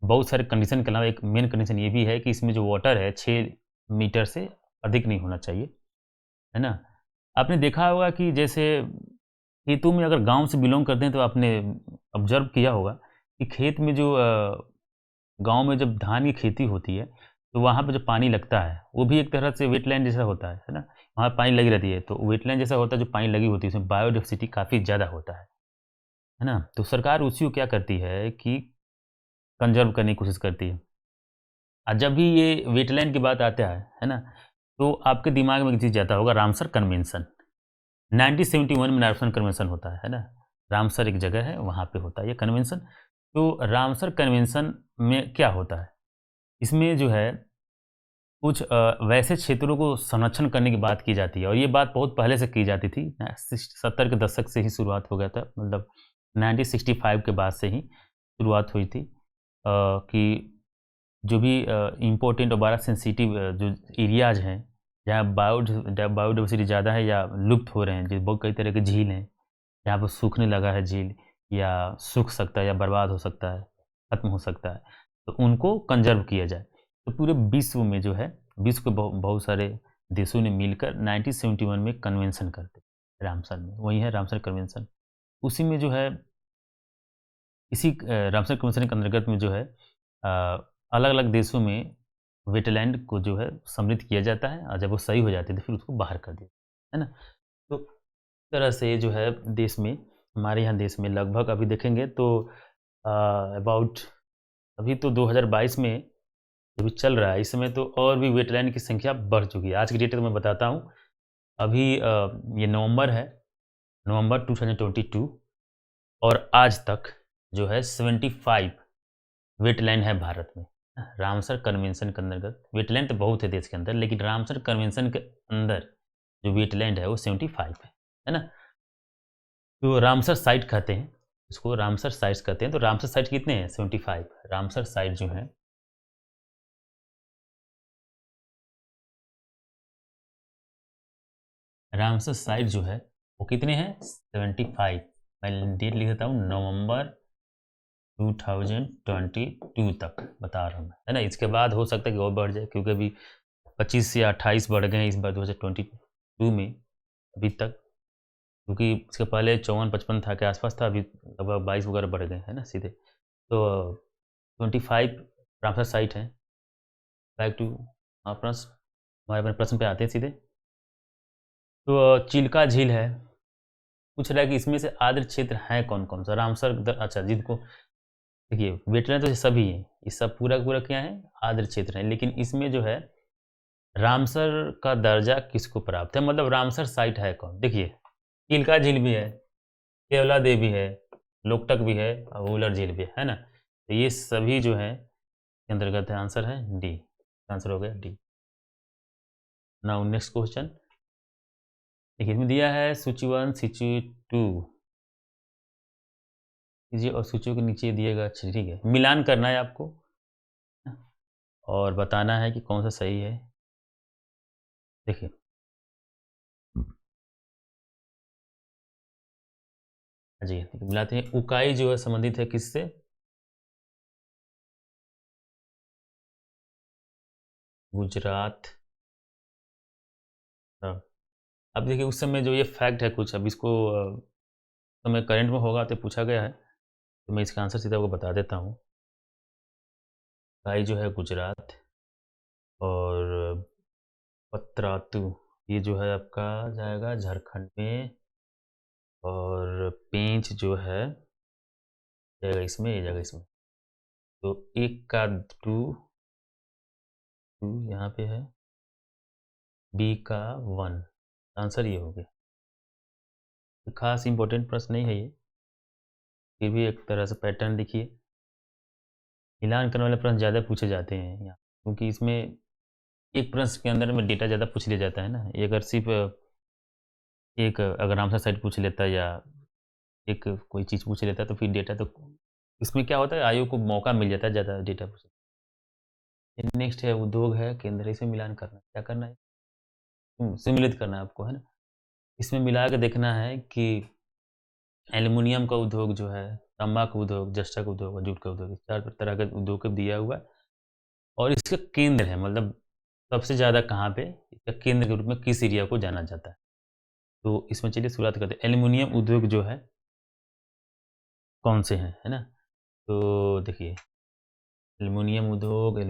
बहुत सारे कंडीशन के अलावा एक मेन कंडीशन ये भी है कि इसमें जो वाटर है 6 मीटर से अधिक नहीं होना चाहिए, है ना? आपने देखा होगा कि जैसे खेतों में अगर गाँव से बिलॉन्ग करते हैं तो आपने ऑब्ज़र्व किया होगा कि खेत में जो गाँव में जब धान की खेती होती है, तो वहाँ पे जो पानी लगता है, वो भी एक तरह से वेटलैंड जैसा होता है ना? वहाँ पानी लगी रहती है, तो वेटलैंड जैसा होता है, जो पानी लगी होती है, उसमें बायोडायवर्सिटी काफ़ी ज़्यादा होता है ना? तो सरकार उसी को क्या करती है कि कंज़र्व करने की कोशिश करती है। जब भी ये वेटलैंड की बात आता है ना? तो आपके दिमाग में एक चीज़ जाता होगा, रामसर कन्वेंशन। 1971 में रामसर कन्वेंशन होता है ना? रामसर एक जगह है, वहाँ पे होता है ये कन्वेंशन। तो रामसर कन्वेंशन में क्या होता है? इसमें जो है कुछ वैसे क्षेत्रों को संरक्षण करने की बात की जाती है, और ये बात बहुत पहले से की जाती थी। 70 के दशक से ही शुरुआत हो गया था, मतलब 1965 के बाद से ही शुरुआत हुई थी, कि जो भी इम्पोर्टेंट और बड़ा सेंसिटिव जो एरियाज़ हैं, जहाँ बायोडायवर्सिटी ज़्यादा है या लुप्त हो रहे हैं, जो बहुत कई तरह की झील हैं, जहाँ पे सूखने लगा है झील, या सूख सकता है या बर्बाद हो सकता है, खत्म हो सकता है, तो उनको कंज़र्व किया जाए। तो पूरे विश्व में जो है, विश्व के बहुत सारे देशों ने मिलकर 1971 में कन्वेंशन करते हैं, रामसर में, वही है रामसर कन्वेंशन। उसी में जो है, इसी रामसर कन्वेंशन के अंतर्गत में जो है, अलग-अलग देशों में वेटलैंड को जो है समृद्ध किया जाता है, और जब वो सही हो जाती है तो फिर उसको बाहर कर दिया, है ना? तो इस तरह से जो है देश में, हमारे यहाँ देश में लगभग अभी देखेंगे तो अबाउट, अभी तो 2022 में अभी चल रहा है, इस समय तो और भी वेटलैंड की संख्या बढ़ चुकी है। आज की डेट में मैं बताता हूँ, अभी ये नवंबर है, नवंबर 2022, और आज तक जो है 75 वेटलैंड है भारत में। रामसर कन्वेंशन के अंतर्गत वेटलैंड तो बहुत है देश के अंदर, लेकिन रामसर कन्वेंशन के अंदर जो वेटलैंड है वो 75 है ना? तो रामसर साइट कहते हैं, इसको रामसर साइट्स कहते हैं। तो रामसर साइट कितने हैं? 75। रामसर साइट जो है, रामसर साइट जो है वो कितने हैं? 75। मैं डेट लिख देता हूँ, नवंबर 2022 तक बता रहा हूँ मैं, है ना? इसके बाद हो सकता है कि और बढ़ जाए, क्योंकि अभी 25 या 28 बढ़ गए हैं इस बार 2022 में अभी तक, क्योंकि इसके पहले 54-55 था के आसपास था, अभी लगभग 22 वगैरह बढ़ गए हैं ना सीधे। तो 25 रामसर साइट है। बैक टू प्रश्न, हमारे अपने प्रश्न पे आते हैं सीधे। तो चिल्का झील है, पूछ रहा है कि इसमें से आर्द्र क्षेत्र है कौन कौन सा? रामसर अच्छा, जिनको देखिए वेटलैंड तो सभी हैं, ये सब पूरा पूरा क्या है? आर्द्र क्षेत्र है, लेकिन इसमें जो है रामसर का दर्जा किसको प्राप्त है, मतलब रामसर साइट है कौन? देखिए, चिल्का झील भी है, केवला देवी है, लोकटक भी है, और वुलर झील भी है ना? तो ये सभी जो है के अंतर्गत है, आंसर है डी, आंसर हो गया डी। नाउ नेक्स्ट क्वेश्चन, देखिए इसमें दिया है सूची 1 सूची 2 कीजिए, और सूचियों के नीचे दिएगा, अच्छा ठीक है, मिलान करना है आपको और बताना है कि कौन सा सही है। देखिए, जी मिलाते हैं। उकाई जो है संबंधित है किससे? गुजरात। हाँ, अब देखिए उस समय जो ये फैक्ट है कुछ, अब इसको समय करंट में होगा तो पूछा गया है, तो मैं इसका आंसर सीधा आपको बता देता हूँ। उकाई जो है गुजरात, और पतरातू ये जो है आपका जाएगा झारखंड में, और पेंच जो है जाएगा इसमें, ये जाएगा इसमें। तो एक का टू, टू यहाँ पे है, बी का 1, आंसर ये हो गया। तो खास इंपॉर्टेंट प्रश्न नहीं है ये, फिर भी एक तरह से पैटर्न देखिए, मिलान करने वाले प्रश्न ज़्यादा पूछे जाते हैं यहाँ, क्योंकि इसमें एक प्रश्न के अंदर में डेटा ज़्यादा पूछ लिया जाता है ना। ये अगर सिर्फ एक अगर रामसर साइट पूछ लेता है, या एक कोई चीज़ पूछ लेता है, तो फिर डेटा तो इसमें क्या होता है, आयोग को मौका मिल जाता है ज़्यादा डेटा पूछने। नेक्स्ट है उद्योग है केंद्र, इसमें मिलान करना है, क्या करना है? सम्मिलित करना है आपको, है ना? इसमें मिला के देखना है कि एल्युमिनियम का उद्योग जो है, तंबाकू उद्योग, जस्ता का उद्योग और जूट का उद्योग, 4 तरह का उद्योग को दिया हुआ है और इसका केंद्र है, मतलब सबसे ज़्यादा कहाँ पे इसका केंद्र के रूप में किस एरिया को जाना जाता है। तो इसमें चलिए शुरुआत करते हैं। एल्युमिनियम उद्योग जो है कौन से हैं, है ना? तो देखिए एल्युमिनियम उद्योग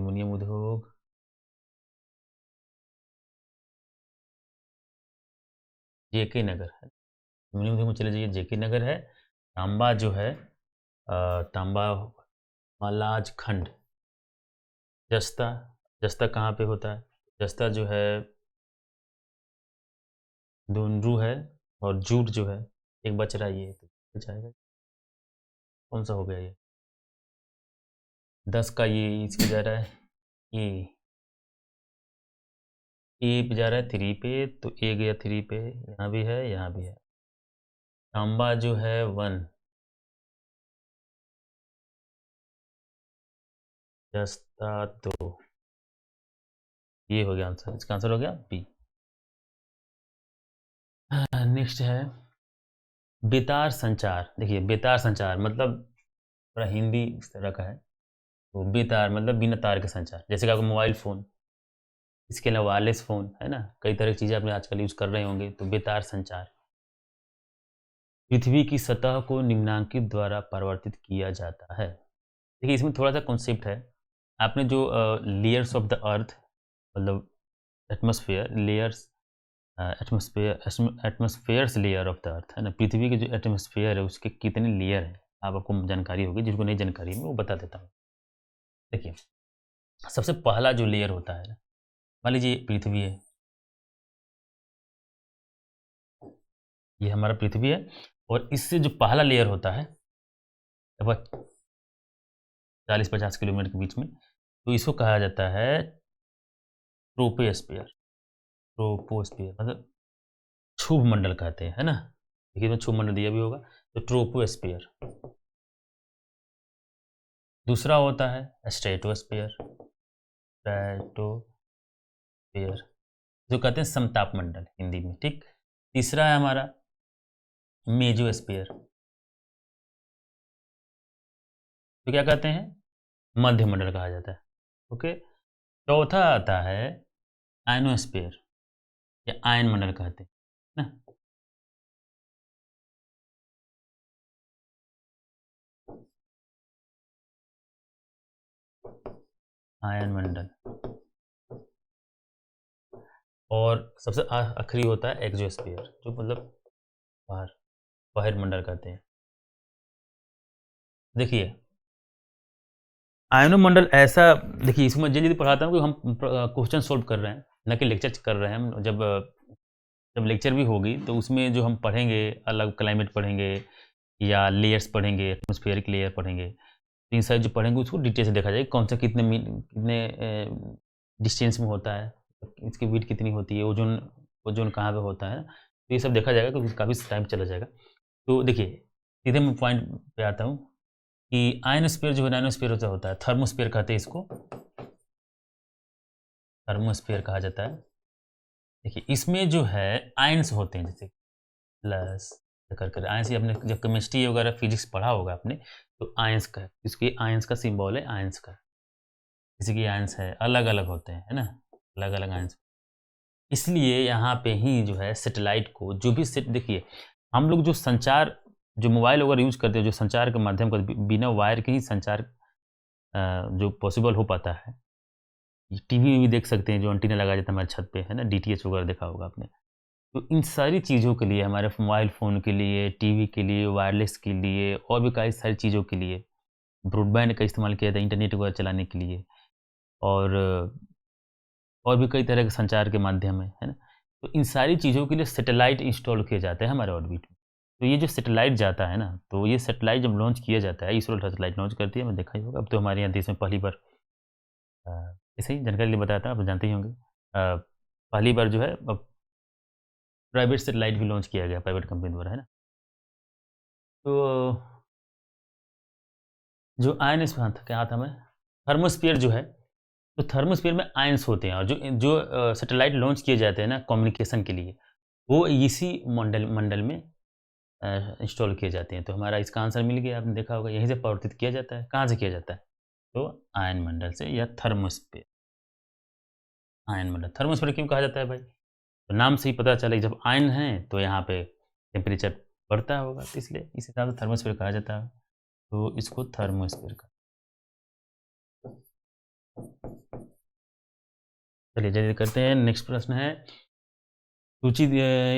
जेके नगर है। एल्युमिनियम उद्योग में चले जाइए, जेके नगर है। तांबा जो है तांबा मलाज खंड, जस्ता, जस्ता कहाँ पे होता है? जस्ता जो है दुनरू है और जूट जो है एक बच रहा है, ये तो बच जाएगा। कौन सा हो गया ये? 10 का ये इस पे जा रहा है, ये ए पे जा रहा है 3 पे, तो ए गया 3 पे, यहाँ भी है, यहाँ भी है। तांबा जो है 1, जस्ता 2, ये हो गया आंसर। इसका आंसर हो गया बी। नेक्स्ट है बेतार संचार। देखिए बेतार संचार मतलब थोड़ा हिंदी इस तरह का है। तो बेतार मतलब बिना तार के संचार, जैसे कि आपका मोबाइल फ़ोन, इसके अलावा वायरलेस फ़ोन, है ना? कई तरह की चीज़ें आपने आजकल यूज़ कर रहे होंगे, तो बेतार संचार। पृथ्वी की सतह को निम्नांकित द्वारा परिवर्तित किया जाता है। देखिए इसमें थोड़ा-सा कॉन्सेप्ट है। आपने जो लेयर्स ऑफ द अर्थ मतलब atmosphere layers एटमॉस्फेयर्स layer of the earth, है ना? पृथ्वी के जो एटमॉस्फेयर है उसके कितने लेयर हैं, आपको जानकारी होगी। जिनको नहीं जानकारी है मैं वो बता देता हूँ। देखिए सबसे पहला जो लेयर होता है, मान लीजिए पृथ्वी है, ये हमारा पृथ्वी है और इससे जो पहला लेयर होता है लगभग 40-50 किलोमीटर के बीच में, तो इसको कहा जाता है ट्रोपोस्फियर। ट्रोपोस्फियर मतलब क्षुभ मंडल कहते हैं, है ना? देखिए इसमें क्षुभ मंडल दिया भी होगा, तो ट्रोपोस्फियर। दूसरा होता है स्ट्रेटोस्फियर, स्ट्रेटोस्फियर जो कहते हैं समताप मंडल हिंदी में, ठीक। तीसरा है हमारा मेजोस्फियर, तो क्या कहते हैं मध्य मंडल कहा जाता है। ओके। चौथा आता है आयनोस्फीयर या आयन मंडल कहते हैं ना। आयन मंडल। और सबसे आखिरी होता है एक्सोस्फीयर जो मतलब बाहर बाहर मंडल कहते हैं। देखिए आयनोमंडल ऐसा, देखिए इसमें जल्दी पढ़ाता हूँ कि हम क्वेश्चन सोल्व कर रहे हैं न कि लेक्चर कर रहे हैं हम। जब जब लेक्चर भी होगी तो उसमें जो हम पढ़ेंगे अलग क्लाइमेट पढ़ेंगे या लेयर्स पढ़ेंगे, एटमॉस्फेरिक लेयर पढ़ेंगे, तो इन सारी जो पढ़ेंगे उसको डिटेल से देखा जाएगा कौन सा कितने डिस्टेंस में होता है, इसकी विड्थ कितनी होती है, ओजोन ओजोन कहाँ पे होता है, तो ये सब देखा जाएगा तो काफ़ी टाइम चला जाएगा। तो देखिए सीधे मैं पॉइंट पे आता हूँ कि आयनोस्फीयर जो है नाइनोस्फीयर होता है, थर्मोस्फीयर कहते हैं इसको, थर्मोस्फीयर कहा जाता है। देखिए इसमें जो है आयन्स होते हैं, जैसे प्लस कर आयंस, ही आपने जब केमिस्ट्री वगैरह फिजिक्स पढ़ा होगा आपने, तो आयंस का, इसके आयंस का सिंबल है आयंस का। जैसे कि आयंस है अलग अलग होते हैं, है ना, अलग अलग आयंस। इसलिए यहाँ पे ही जो है सैटेलाइट को जो भी सेट, देखिए हम लोग जो संचार जो मोबाइल वगैरह यूज करते हैं, जो संचार के माध्यम का बिना वायर के ही संचार जो पॉसिबल हो पाता है। टीवी भी देख सकते हैं जो एंटीना लगाया जाता है हमारे छत पे, है ना, डीटीएच वगैरह देखा होगा आपने। तो इन सारी चीज़ों के लिए, हमारे मोबाइल फ़ोन के लिए, टीवी के लिए, वायरलेस के लिए और भी कई सारी चीज़ों के लिए ब्रॉडबैंड का इस्तेमाल किया जाता है इंटरनेट वगैरह चलाने के लिए। और भी कई तरह के संचार के माध्यम है ना? तो इन सारी चीज़ों के लिए सैटेलाइट इंस्टॉल किए जाते हैं हमारे ऑर्बिट में। तो ये जो सैटेलाइट जाता है ना, तो ये सैटेलाइट जब लॉन्च किया जाता है, इसरो सैटेलाइट लॉन्च करती है, हमें देखा ही होगा। अब तो हमारे यहाँ देश में पहली बार ऐसे ही जानकारी के लिए बताया था, आप जानते ही होंगे। पहली बार जो है अब प्राइवेट सैटेलाइट भी लॉन्च किया गया प्राइवेट कंपनी द्वारा, है ना? तो जो आयन्स था क्या था मैं थर्मोस्फीयर जो है, तो थर्मोस्फीयर में आयन्स होते हैं और जो जो सैटेलाइट लॉन्च किए जाते हैं ना कम्युनिकेशन के लिए, वो इसी मंडल मंडल में इंस्टॉल किए जाते हैं। तो हमारा इसका आंसर मिल गया, आपने देखा होगा यहीं से परावर्तित किया जाता है। कहाँ से किया जाता है? तो आयन मंडल से या थर्मोस्फीयर। आयन मंडल, थर्मोस्फीयर क्यों कहा जाता है भाई? तो नाम से ही पता चला कि जब आयन है तो यहाँ पे टेम्परेचर बढ़ता होगा, तो इसलिए इस हिसाब से थर्मोस्फीयर कहा जाता है। तो इसको थर्मोस्फीयर का, चलिए जल्दी करते हैं। नेक्स्ट प्रश्न है, सूची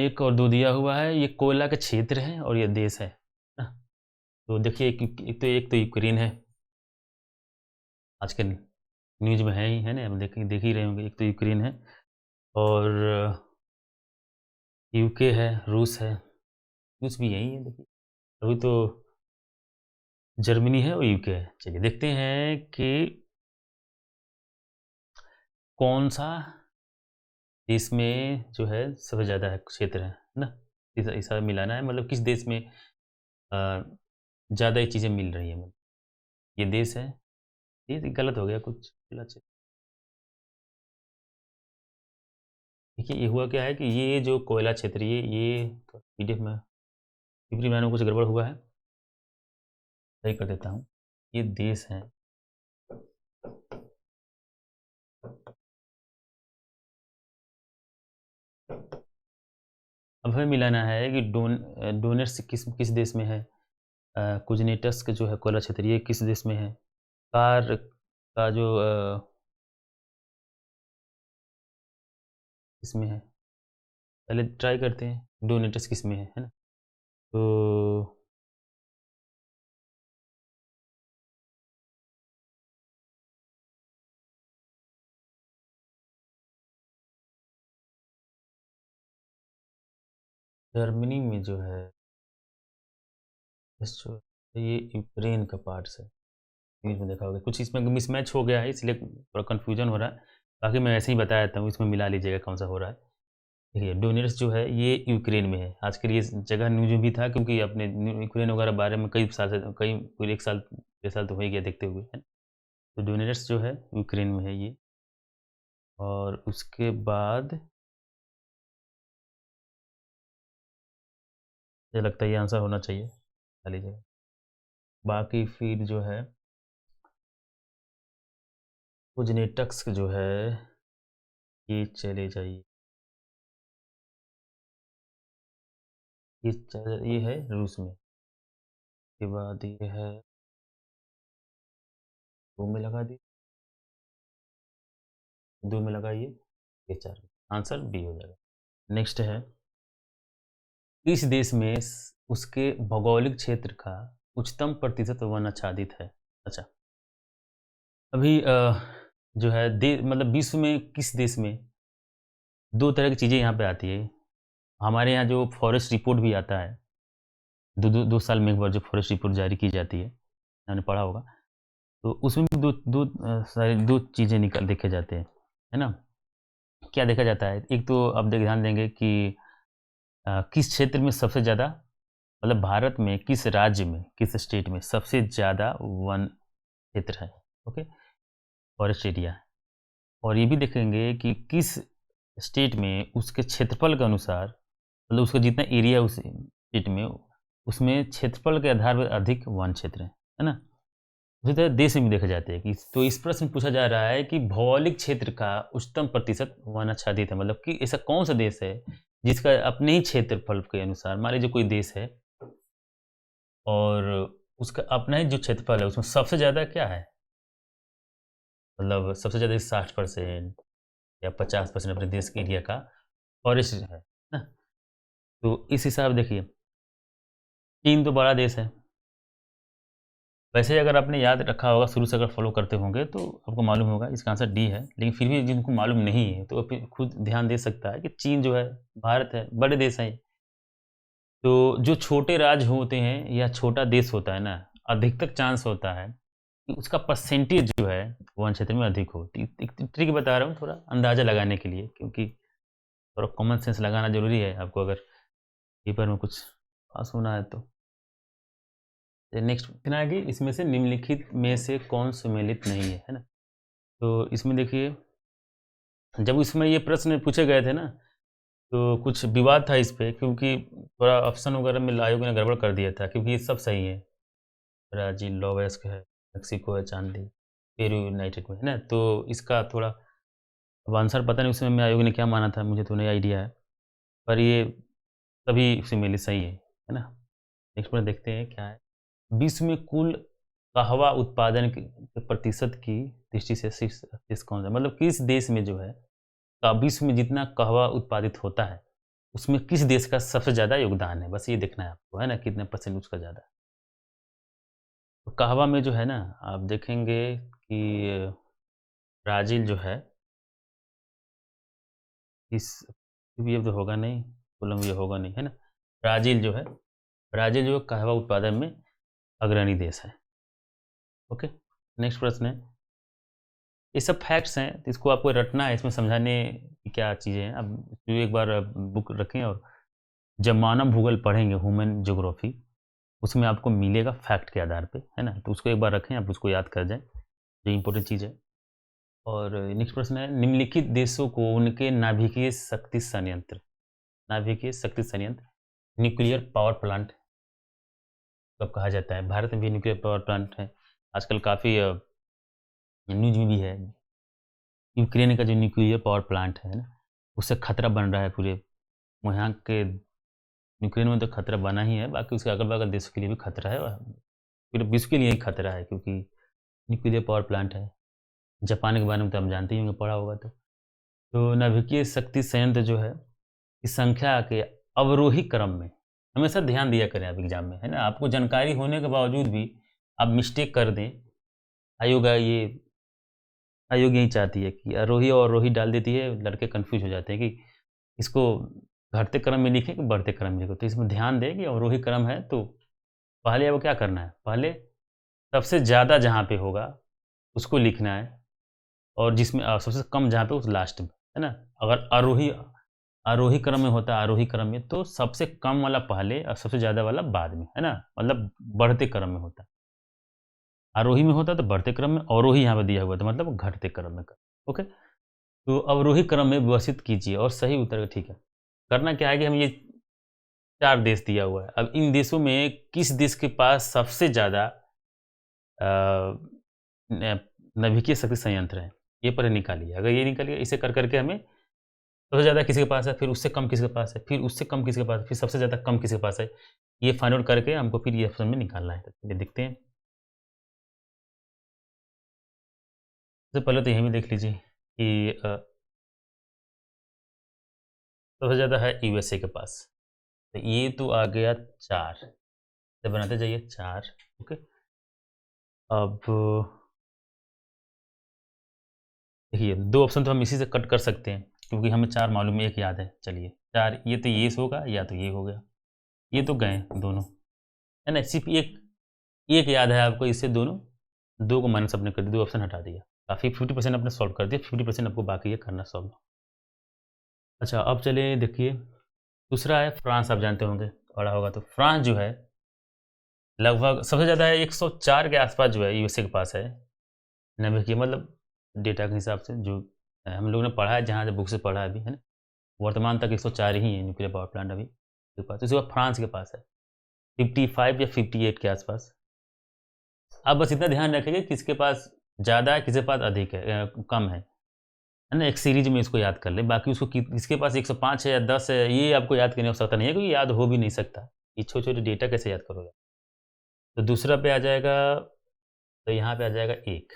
1 और 2 दिया हुआ है। ये कोयला का क्षेत्र है और ये देश है ना? तो देखिए एक तो यूक्रेन है, आजकल न्यूज़ में है ही, है ना? हम देख ही रहे होंगे। एक तो यूक्रेन है और यूके है, रूस है। रूस भी यही है देखिए। अभी तो जर्मनी है और यूके है। चलिए देखते हैं कि कौन सा देश में जो है सबसे ज़्यादा है क्षेत्र है ना? ऐसा मिलाना है, मतलब किस देश में ज़्यादा ये चीज़ें मिल रही है, मतलब ये देश है। ये गलत हो गया कुछ, गलत। देखिए ये हुआ क्या है कि ये जो कोयला क्षेत्र, ये पीडीएफ में टिप्पणी में कुछ गड़बड़ हुआ है, सही कर देता हूँ। ये देश है, अब हमें मिलाना है कि डोनेट्स किस किस देश में है, कुजनेटस्क जो है कोयला क्षेत्र, ये किस देश में है। कार का जो किसमें है, पहले ट्राई करते हैं डोनेटस किस में है ना? तो जर्मनी में जो है, जो ये यूक्रेन का पार्ट्स है। न्यूज़ में देखा होगा कुछ इसमें मिसमैच हो गया है, इसलिए थोड़ा कन्फ्यूजन हो रहा है। बाकी मैं ऐसे ही बता देता हूँ, इसमें मिला लीजिएगा कौन सा हो रहा है। देखिए डोनेट्स जो है ये यूक्रेन में है। आजकल ये जगह न्यूज़ में भी था, क्योंकि अपने यूक्रेन वगैरह बारे में कई साल से, कई पूरे 1 साल 1 साल तो हो ही गया देखते हुए, है। तो डोनेट्स जो है यूक्रेन में है ये। और उसके बाद मुझे लगता है ये आंसर होना चाहिए, खा लीजिएगा। बाकी फिर जो है कुजनेटस्क जो है, ये चले जाइए, ये है रूस में। उसके बाद ये है 2 में लगा दी, 2 में लगाइए, ये 4 में। आंसर बी हो जाएगा। नेक्स्ट है, इस देश में उसके भौगोलिक क्षेत्र का उच्चतम प्रतिशत वन आच्छादित है। अच्छा, अभी जो है मतलब विश्व में किस देश में 2 तरह की चीज़ें यहाँ पे आती है। हमारे यहाँ जो फॉरेस्ट रिपोर्ट भी आता है, 2 साल में एक बार जो फॉरेस्ट रिपोर्ट जारी की जाती है, आपने पढ़ा होगा। तो उसमें भी 2 चीज़ें निकल देखे जाते हैं, है ना? क्या देखा जाता है? एक तो आप ध्यान देंगे कि किस क्षेत्र में सबसे ज़्यादा, मतलब भारत में किस राज्य में, किस स्टेट में सबसे ज़्यादा वन क्षेत्र है, ओके, फॉरेस्ट एरिया है। और ये भी देखेंगे कि किस स्टेट में उसके क्षेत्रफल के अनुसार, मतलब उसका जितना एरिया उस स्टेट में, उसमें क्षेत्रफल के आधार पर अधिक वन क्षेत्र है ना? उसी तरह देश में भी देखा जाता है कि, तो इस प्रश्न में पूछा जा रहा है कि भौगोलिक क्षेत्र का उच्चतम प्रतिशत वन आच्छादित है, मतलब कि ऐसा कौन सा देश है जिसका अपने ही क्षेत्रफल के अनुसार, मान लीजिए कोई देश है और उसका अपना ही जो क्षेत्रफल है उसमें सबसे ज़्यादा क्या है, मतलब सबसे ज़्यादा 60% या 50% अपने देश के एरिया का फॉरेस्ट है ना? तो इस हिसाब से देखिए, चीन तो बड़ा देश है। वैसे अगर आपने याद रखा होगा, शुरू से अगर फॉलो करते होंगे तो आपको मालूम होगा इसका आंसर डी है। लेकिन फिर भी जिनको मालूम नहीं है तो फिर खुद ध्यान दे सकता है कि चीन जो है, भारत है, बड़े देश हैं। तो जो छोटे राज्य होते हैं या छोटा देश होता है ना, अधिकतर चांस होता है कि उसका परसेंटेज जो है वन क्षेत्र में अधिक हो। एक ट्रिक बता रहा हूँ थोड़ा अंदाज़ा लगाने के लिए, क्योंकि थोड़ा कॉमन सेंस लगाना ज़रूरी है आपको, अगर पेपर में कुछ पास होना है तो। नेक्स्ट इतना है कि इसमें से निम्नलिखित में से कौन सुमेलित नहीं है ना? तो इसमें देखिए, जब इसमें ये प्रश्न पूछे गए थे ना, तो कुछ विवाद था इस पे, क्योंकि थोड़ा ऑप्शन वगैरह में आयोग ने गड़बड़ कर दिया था, क्योंकि ये सब सही है। ब्राज़ील, नॉर्वेस्क है, मेक्सिको है चांदी, पेरू यूनाइटेड में, है ना? तो इसका थोड़ा अब आंसर पता नहीं उस समय में आयोग ने क्या माना था, मुझे तो नहीं आइडिया है। पर ये सभी सिमिली सही है ना? नेक्स्ट पर देखते हैं क्या है। विश्व में कुल कहवा उत्पादन के प्रतिशत की दृष्टि से शीर्ष देश कौन सा है? मतलब किस देश में जो है विश्व में जितना कहवा उत्पादित होता है, उसमें किस देश का सबसे ज़्यादा योगदान है? बस ये देखना है आपको, है ना? कितने परसेंट उसका ज़्यादा है। तो कहवा में जो है ना, आप देखेंगे कि ब्राज़ील जो है इस ये तो होगा नहीं, कोलंबिया होगा नहीं, है ना? ब्राज़ील जो है कहवा उत्पादन में अग्रणी देश है। ओके, नेक्स्ट प्रश्न है। ये सब फैक्ट्स हैं, तो इसको आपको रटना है, इसमें समझाने की क्या चीज़ें हैं। अब तो एक बार बुक रखें और जब मानव भूगोल पढ़ेंगे, ह्यूमन ज्योग्राफी, उसमें आपको मिलेगा फैक्ट के आधार पे, है ना? तो उसको एक बार रखें, आप उसको याद कर जाएँ, ये इंपॉर्टेंट चीज़ है। और नेक्स्ट प्रश्न है, निम्नलिखित देशों को उनके नाभिकीय शक्ति संयंत्र, न्यूक्लियर पावर प्लांट कब कहा जाता है? भारत में भी न्यूक्लियर पावर प्लांट है। आजकल काफ़ी न्यूज़ में भी है। यूक्रेन का जो न्यूक्लियर पावर प्लांट है ना, उससे खतरा बन रहा है पूरे वहाँ के यूक्रेन में तो खतरा बना ही है, बाकी उसके अगल-बगल देशों के लिए भी खतरा है और पूरे विश्व के लिए ही खतरा है, क्योंकि न्यूक्लियर पावर प्लांट है। जापान के बारे में तो आप जानते ही होंगे, पढ़ा होगा तो। तो नाभिकीय शक्ति संयंत्र जो है, इस संख्या के अवरोही क्रम में हमेशा ध्यान दिया करें आप एग्ज़ाम में, है ना? आपको जानकारी होने के बावजूद भी आप मिस्टेक कर दें, आयोग ये आयोग यही चाहती है कि आरोही और अवरोही डाल देती है, लड़के कन्फ्यूज़ हो जाते हैं कि इसको घटते क्रम में लिखें कि बढ़ते क्रम में लिखें। तो इसमें ध्यान दें कि अवरोही क्रम है, तो पहले आपको क्या करना है, पहले सबसे ज़्यादा जहाँ पे होगा उसको लिखना है और जिसमें सबसे कम जहाँ पे उस लास्ट में, है ना? अगर आरोही आरोही क्रम में होता है, आरोही क्रम में, तो सबसे कम वाला पहले और सबसे ज़्यादा वाला बाद में, है ना? मतलब बढ़ते क्रम में होता है। आरोही में होता है तो बढ़ते क्रम में, अवरोही यहाँ पे दिया हुआ है तो मतलब घटते क्रम में। ओके? तो अवरोही क्रम में व्यवस्थित कीजिए और सही उत्तर ठीक है। करना क्या है कि हम ये 4 देश दिया हुआ है। अब इन देशों में किस देश के पास सबसे ज़्यादा अ, न नाभिकीय शक्ति संयंत्र है? ये पहले निकालिए। अगर ये निकालिए, इसे कर के हमें सबसे ज़्यादा किसके पास है, फिर उससे कम किसके पास है, फिर उससे कम किसके पास है, फिर सबसे ज़्यादा कम किसके पास है। ये फाइंड आउट करके हमको फिर ये ऑप्शन में निकालना है। तो चलिए देखते हैं। सबसे पहले तो यही भी देख लीजिए कि सबसे ज़्यादा है यूएसए के पास। तो ये तो आ गया 4, तो बनाते जाइए 4। ओके? अब देखिए 2 ऑप्शन तो हम इसी से कट कर सकते हैं, क्योंकि हमें 4 मालूम है, 1 याद है। चलिए 4 ये तो ये होगा या तो ये हो गया। ये तो गए दोनों, है ना? सिर्फ़ 1 याद है आपको, इससे दोनों 2 को माइनस आपने कर दिया, 2 ऑप्शन हटा दिया। काफ़ी 50% आपने सॉल्व कर दिया, 50% आपको बाकी है करना सॉल्व। अच्छा, अब चलिए देखिए, दूसरा है फ्रांस, आप जानते होंगे, पढ़ा होगा तो। फ्रांस जो है लगभग सबसे ज़्यादा है, 104 के आस-पास जो है यूएसए के पास है। नाभिकीय मतलब डेटा के हिसाब से जो हम लोगों ने पढ़ा है, जहाँ से बुक से पढ़ा है अभी, है ना? वर्तमान तक 104 ही है न्यूक्लियर पावर प्लांट अभी के पास। उसके बाद फ्रांस के पास है 55 या 58 के आस-पास। आप बस इतना ध्यान रखिए कि किसके पास ज़्यादा है, किसके पास अधिक है कम है ना? एक सीरीज़ में इसको याद कर लें, बाकी उसको किसके पास 105 है या 10 है, ये आपको याद करने की आवश्यकता नहीं है, क्योंकि याद हो भी नहीं सकता। ये छोटे-छोटे डेटा कैसे याद करोगे? तो दूसरा पे आ जाएगा, तो यहाँ पे आ जाएगा 1,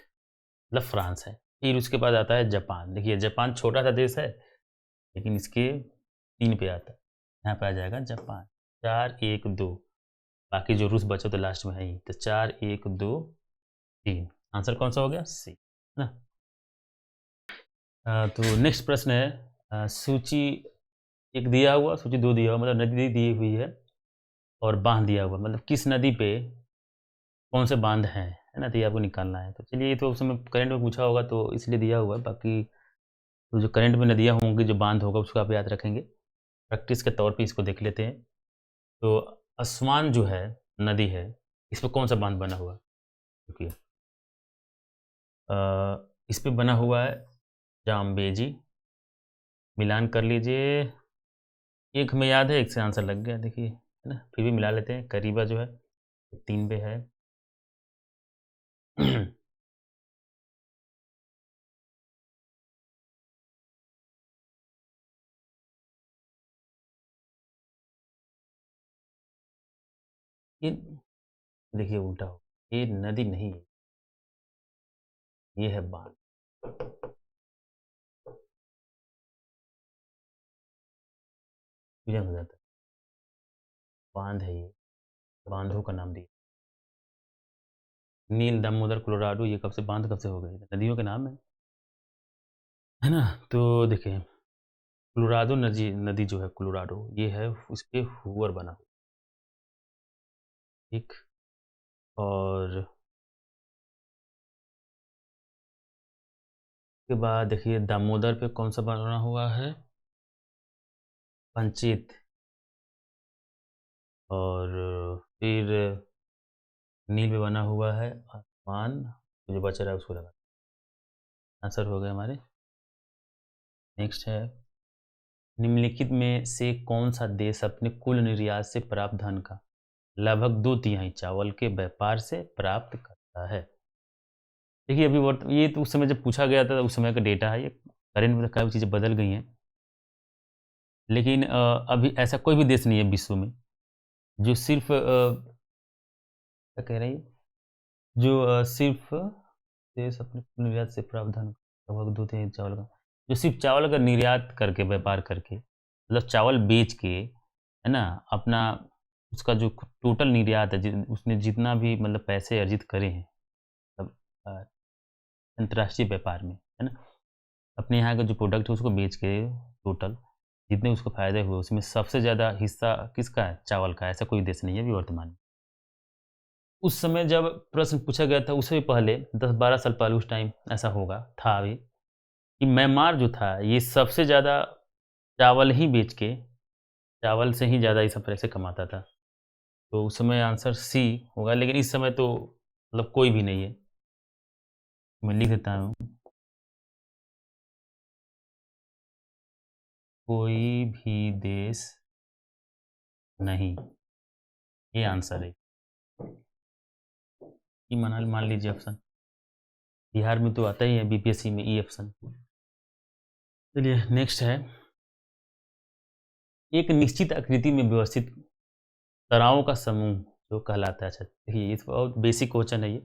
मतलब फ्रांस है। फिर उसके बाद आता है जापान। देखिए जापान छोटा-सा देश है, लेकिन इसके 3 पे आता है। यहाँ पे आ जाएगा जापान। 4, 1, 2, बाकी जो रूस बचा तो लास्ट में है ही। तो 4, 1, 2, 3, आंसर कौन-सा हो गया? सी, है ना? तो नेक्स्ट प्रश्न है, सूची 1 दिया हुआ, सूची 2 दिया हुआ, मतलब नदी दी हुई है और बाँध दिया हुआ, मतलब किस नदी पे कौन से बाँध हैं, है ना? तो ये आपको निकालना है। तो चलिए, ये तो उस समय करंट में पूछा होगा तो इसलिए दिया हुआ है, बाकी तो जो करंट में नदियाँ होंगी, जो बाँध होगा उसको आप याद रखेंगे। प्रैक्टिस के तौर पे इसको देख लेते हैं। तो अस्वान जो है, नदी है, इस पे कौन-सा बाँध बना हुआ है? देखिए इस पे बना हुआ है जाम्बेजी, मिलान कर लीजिए, एक हमें याद है, एक से आंसर लग गया, देखिए, है ना? फिर भी मिला लेते हैं। करीबा जो है 3 पे है। ये देखिए उल्टा हो, ये नदी नहीं है, ये है बाँध। क्लियर हो जाता है। बाँध है ये, बाँधों का नाम दिया। नील, दामोदर, कोलोराडो, ये कब से बाँध कब से हो गए? नदियों के नाम है ना? तो देखिए, कोलोराडो नजी नदी जो है कोलोराडो, ये है उसपे हूवर बना हुआ, ठीक? और उसके बाद देखिए दामोदर पे कौन-सा बना हुआ है? पंचित। और फिर नील पे बना हुआ है आसमान, जो बच रहा है उसको लगा। आंसर हो गए हमारे। नेक्स्ट है, निम्नलिखित में से कौन सा देश अपने कुल निर्यात से प्राप्त धन का लगभग 2/3 चावल के व्यापार से प्राप्त करता है? देखिए अभी ये तो उस समय जब पूछा गया था उस समय का डेटा है ये। करंट में तो काफ़ी चीज़ें बदल गई हैं। लेकिन अभी ऐसा कोई भी देश नहीं है विश्व में जो सिर्फ़ क्या कह रहे हैं ये? जो सिर्फ़ देश अपने कुल निर्यात से प्राप्त धन लगभग 2/3 चावल का, जो सिर्फ़ चावल का निर्यात करके, व्यापार करके, मतलब चावल बेच के, है ना? अपना उसका जो टोटल निर्यात है, उसने जितना भी मतलब पैसे अर्जित करे हैं, मतलब अ, अंतर्राष्ट्रीय व्यापार में, है ना? अपने यहाँ का जो प्रोडक्ट है उसको बेच के टोटल जितने उसको फ़ायदे हुए, उसमें सबसे ज़्यादा हिस्सा किसका है? चावल का है। ऐसा कोई देश नहीं है अभी वर्तमान में। उस समय जब प्रश्न पूछा गया था उससे भी पहले 10-12 साल पहले उस टाइम ऐसा होगा था अभी, कि म्यांमार जो था ये सबसे ज़्यादा चावल ही बेच के, चावल से ही ज़्यादा ये सब पैसे कमाता था। तो उस समय आंसर सी होगा, लेकिन इस समय तो मतलब कोई भी नहीं है। मैं लिख देता हूँ, कोई भी देश नहीं, ये आंसर है। ये मान लीजिए ऑप्शन। बिहार में तो आता ही है बीपीएससी में ई ऑप्शन। चलिए नेक्स्ट है, एक निश्चित आकृति में व्यवस्थित तराओं का समूह जो कहलाता है। अच्छा देखिए ये तो बहुत बेसिक क्वेश्चन है ये,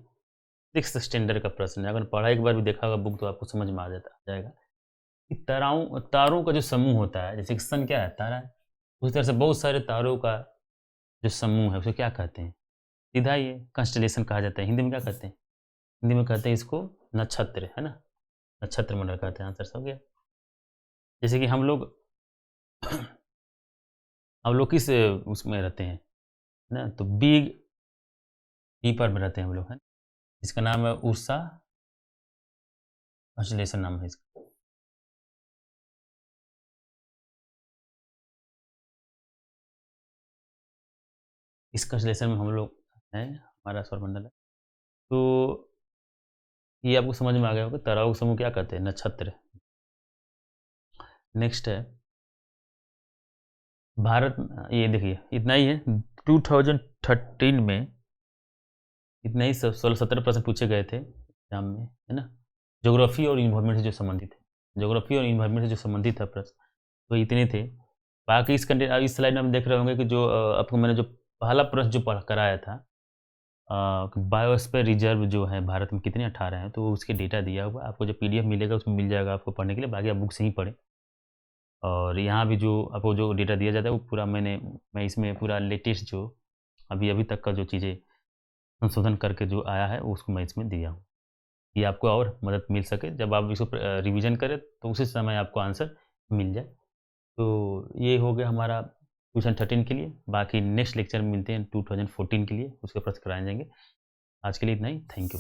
6th स्टैंडर्ड का प्रश्न है। अगर पढ़ा एक बार भी देखा होगा बुक तो आपको समझ में आ जाएगा कि तारों का जो समूह होता है, जैसे कि सन क्या है? तारा है। उसी तरह से बहुत सारे तारों का जो समूह है उसे क्या कहते हैं? सीधा ये कंस्टलेशन कहा जाता है। हिंदी में क्या कहते हैं? हिंदी में कहते हैं इसको नक्षत्र, है ना? नक्षत्र मंडल कहते हैं। आंसर हो गया। जैसे कि हम लोग किस उसमें रहते हैं, है ना? तो बिग दीपर में रहते हैं हम लोग, हैं? इसका नाम है उषा कंस्टलेशन नाम है इसका। इस कंस्टलेशन में हम लोग हैं, हमारा सौरमंडल है। तो ये आपको समझ में आ गया होगा ताराओं का समूह क्या कहते हैं? नक्षत्र। नेक्स्ट है भारत, ये देखिए इतना ही है। 2013 में इतना ही 16-17 प्रश्न पूछे गए थे एग्जाम में, है ना? ज्योग्राफी और इन्वायरमेंट से जो संबंधित है, ज्योग्राफी और इन्वायरमेंट से जो संबंधित है प्रश्न, तो इतने थे। बाकी इस स्लाइड में हम देख रहे होंगे कि जो आपको मैंने जो पहला प्रश्न जो पढ़ कराया था, बायोस्फीयर रिजर्व जो है भारत में कितने 18 हैं, तो उसके डेटा दिया हुआ है। आपको जो पीडीएफ मिलेगा उसमें मिल जाएगा आपको पढ़ने के लिए, बाकी आप बुक से ही पढ़ें। और यहाँ भी जो आपको जो डेटा दिया जाता है वो पूरा मैं इसमें पूरा लेटेस्ट जो अभी अभी तक का जो चीज़ें संशोधन करके जो आया है उसको मैं इसमें दिया हूँ, कि आपको और मदद मिल सके जब आप इसको रिवीजन करें तो उसी समय आपको आंसर मिल जाए। तो ये हो गया हमारा 2013 के लिए। बाकी नेक्स्ट लेक्चर में मिलते हैं 2014 के लिए, उसके प्रश्न कराए जाएंगे। आज के लिए इतना ही। Thank you.